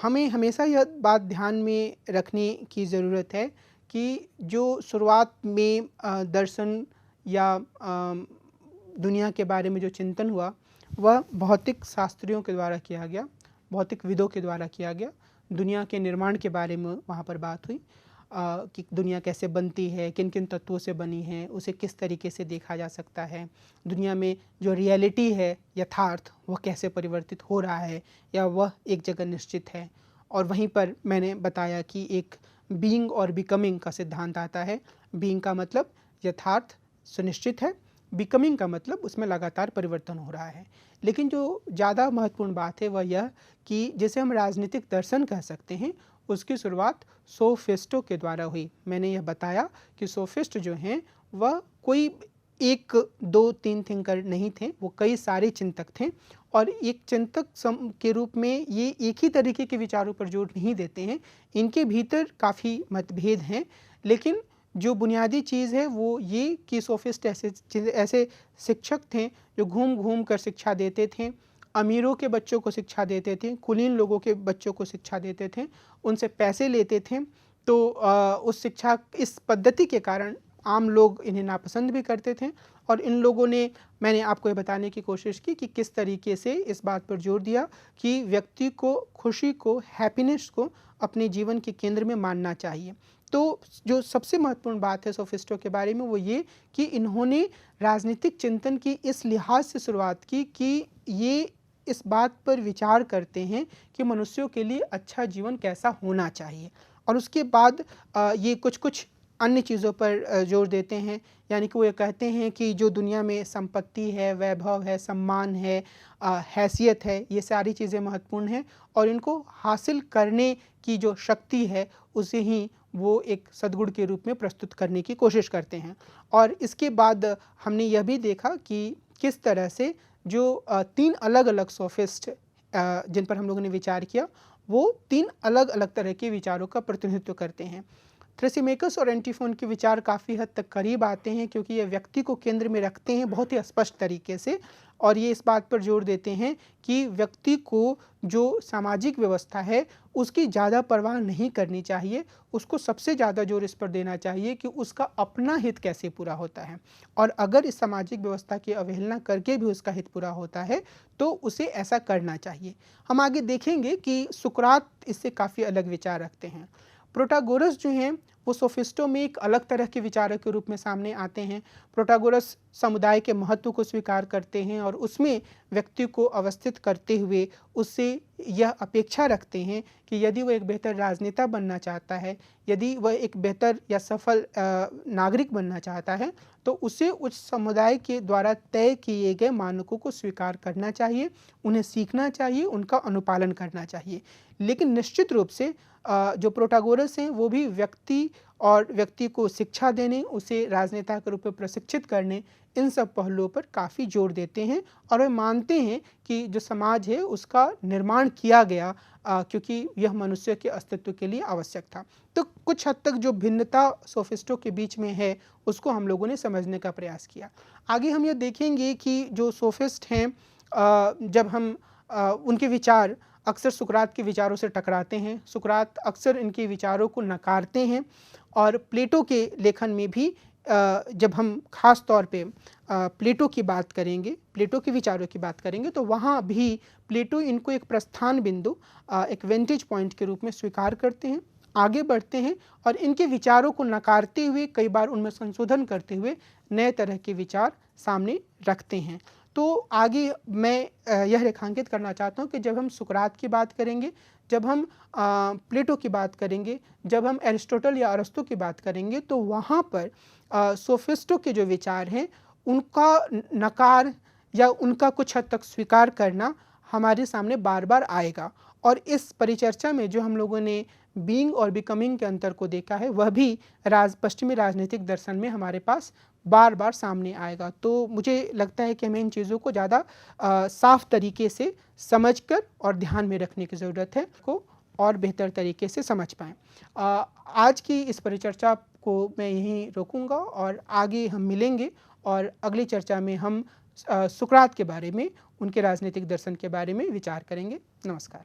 हमें हमेशा यह बात ध्यान में रखने की ज़रूरत है कि जो शुरुआत में दर्शन या दुनिया के बारे में जो चिंतन हुआ वह भौतिक शास्त्रियों के द्वारा किया गया, भौतिक विदों के द्वारा किया गया। दुनिया के निर्माण के बारे में वहाँ पर बात हुई कि दुनिया कैसे बनती है, किन किन तत्वों से बनी है, उसे किस तरीके से देखा जा सकता है, दुनिया में जो रियलिटी है, यथार्थ, वह कैसे परिवर्तित हो रहा है या वह एक जगह निश्चित है। और वहीं पर मैंने बताया कि एक बीइंग और बिकमिंग का सिद्धांत आता है। बीइंग का मतलब यथार्थ सुनिश्चित है, बिकमिंग का मतलब उसमें लगातार परिवर्तन हो रहा है। लेकिन जो ज़्यादा महत्वपूर्ण बात है वह यह कि जिसे हम राजनीतिक दर्शन कह सकते हैं उसकी शुरुआत सोफिस्टों के द्वारा हुई। मैंने यह बताया कि सोफिस्ट जो हैं वह कोई एक दो तीन थिंकर नहीं थे, वो कई सारे चिंतक थे और एक चिंतक के रूप में ये एक ही तरीके के विचारों पर जोर नहीं देते हैं। इनके भीतर काफ़ी मतभेद हैं, लेकिन जो बुनियादी चीज़ है वो ये कि सोफिस्ट ऐसे शिक्षक थे जो घूम घूम कर शिक्षा देते थे, अमीरों के बच्चों को शिक्षा देते थे, कुलीन लोगों के बच्चों को शिक्षा देते थे, उनसे पैसे लेते थे। तो उस शिक्षा इस पद्धति के कारण आम लोग इन्हें नापसंद भी करते थे और इन लोगों ने, मैंने आपको ये बताने की कोशिश की कि किस तरीके से इस बात पर जोर दिया कि व्यक्ति को खुशी को, हैप्पीनेस को अपने जीवन के केंद्र में मानना चाहिए। तो जो सबसे महत्वपूर्ण बात है सोफिस्टों के बारे में वो ये कि इन्होंने राजनीतिक चिंतन की इस लिहाज से शुरुआत की कि ये इस बात पर विचार करते हैं कि मनुष्यों के लिए अच्छा जीवन कैसा होना चाहिए और उसके बाद ये कुछ अन्य चीज़ों पर जोर देते हैं। यानी कि वो ये कहते हैं कि जो दुनिया में संपत्ति है, वैभव है, सम्मान है, हैसियत है, ये सारी चीज़ें महत्वपूर्ण हैं और इनको हासिल करने की जो शक्ति है उसे ही वो एक सद्गुण के रूप में प्रस्तुत करने की कोशिश करते हैं। और इसके बाद हमने यह भी देखा कि किस तरह से जो 3 अलग-अलग सोफिस्ट जिन पर हम लोगों ने विचार किया, वो 3 अलग-अलग तरह के विचारों का प्रतिनिधित्व करते हैं। थ्रेसिमेकस और एंटीफोन के विचार काफ़ी हद तक करीब आते हैं क्योंकि ये व्यक्ति को केंद्र में रखते हैं बहुत ही स्पष्ट तरीके से और ये इस बात पर जोर देते हैं कि व्यक्ति को जो सामाजिक व्यवस्था है उसकी ज़्यादा परवाह नहीं करनी चाहिए, उसको सबसे ज़्यादा जोर इस पर देना चाहिए कि उसका अपना हित कैसे पूरा होता है और अगर इस सामाजिक व्यवस्था की अवहेलना करके भी उसका हित पूरा होता है तो उसे ऐसा करना चाहिए। हम आगे देखेंगे कि सुकरात इससे काफ़ी अलग विचार रखते हैं। प्रोटागोरस जो हैं वो सोफिस्टों में एक अलग तरह के विचारक के रूप में सामने आते हैं। प्रोटागोरस समुदाय के महत्व को स्वीकार करते हैं और उसमें व्यक्ति को अवस्थित करते हुए उससे यह अपेक्षा रखते हैं कि यदि वह एक बेहतर राजनेता बनना चाहता है, यदि वह एक बेहतर या सफल नागरिक बनना चाहता है तो उसे उस समुदाय के द्वारा तय किए गए मानकों को स्वीकार करना चाहिए, उन्हें सीखना चाहिए, उनका अनुपालन करना चाहिए। लेकिन निश्चित रूप से जो प्रोटागोरस हैं वो भी व्यक्ति को शिक्षा देने, उसे राजनेता के रूप में प्रशिक्षित करने, इन सब पहलुओं पर काफ़ी जोर देते हैं और वे मानते हैं कि जो समाज है उसका निर्माण किया गया क्योंकि यह मनुष्य के अस्तित्व के लिए आवश्यक था। तो कुछ हद तक जो भिन्नता सोफिस्टों के बीच में है उसको हम लोगों ने समझने का प्रयास किया। आगे हम ये देखेंगे कि जो सोफिस्ट हैं जब हम उनके विचार अक्सर सुकरात के विचारों से टकराते हैं। सुकरात अक्सर इनके विचारों को नकारते हैं और प्लेटो के लेखन में भी जब हम खास तौर पे प्लेटो की बात करेंगे, प्लेटो के विचारों की बात करेंगे तो वहाँ भी प्लेटो इनको एक प्रस्थान बिंदु, एक वेंटेज पॉइंट के रूप में स्वीकार करते हैं, आगे बढ़ते हैं और इनके विचारों को नकारते हुए कई बार उनमें संशोधन करते हुए नए तरह के विचार सामने रखते हैं। तो आगे मैं यह रेखांकित करना चाहता हूँ कि जब हम सुकरात की बात करेंगे, जब हम प्लेटो की बात करेंगे, जब हम एरिस्टोटल या अरस्तु की बात करेंगे तो वहाँ पर सोफिस्टों के जो विचार हैं उनका नकार या उनका कुछ हद तक स्वीकार करना हमारे सामने बार बार आएगा और इस परिचर्चा में जो हम लोगों ने बीइंग और बिकमिंग के अंतर को देखा है वह भी पश्चिमी राजनीतिक दर्शन में हमारे पास बार बार सामने आएगा। तो मुझे लगता है कि हमें इन चीज़ों को ज़्यादा साफ तरीके से समझकर और ध्यान में रखने की ज़रूरत है को और बेहतर तरीके से समझ पाएँ। आज की इस परिचर्चा को मैं यहीं रोकूंगा और आगे हम मिलेंगे और अगली चर्चा में हम सुकरात के बारे में, उनके राजनीतिक दर्शन के बारे में विचार करेंगे। नमस्कार।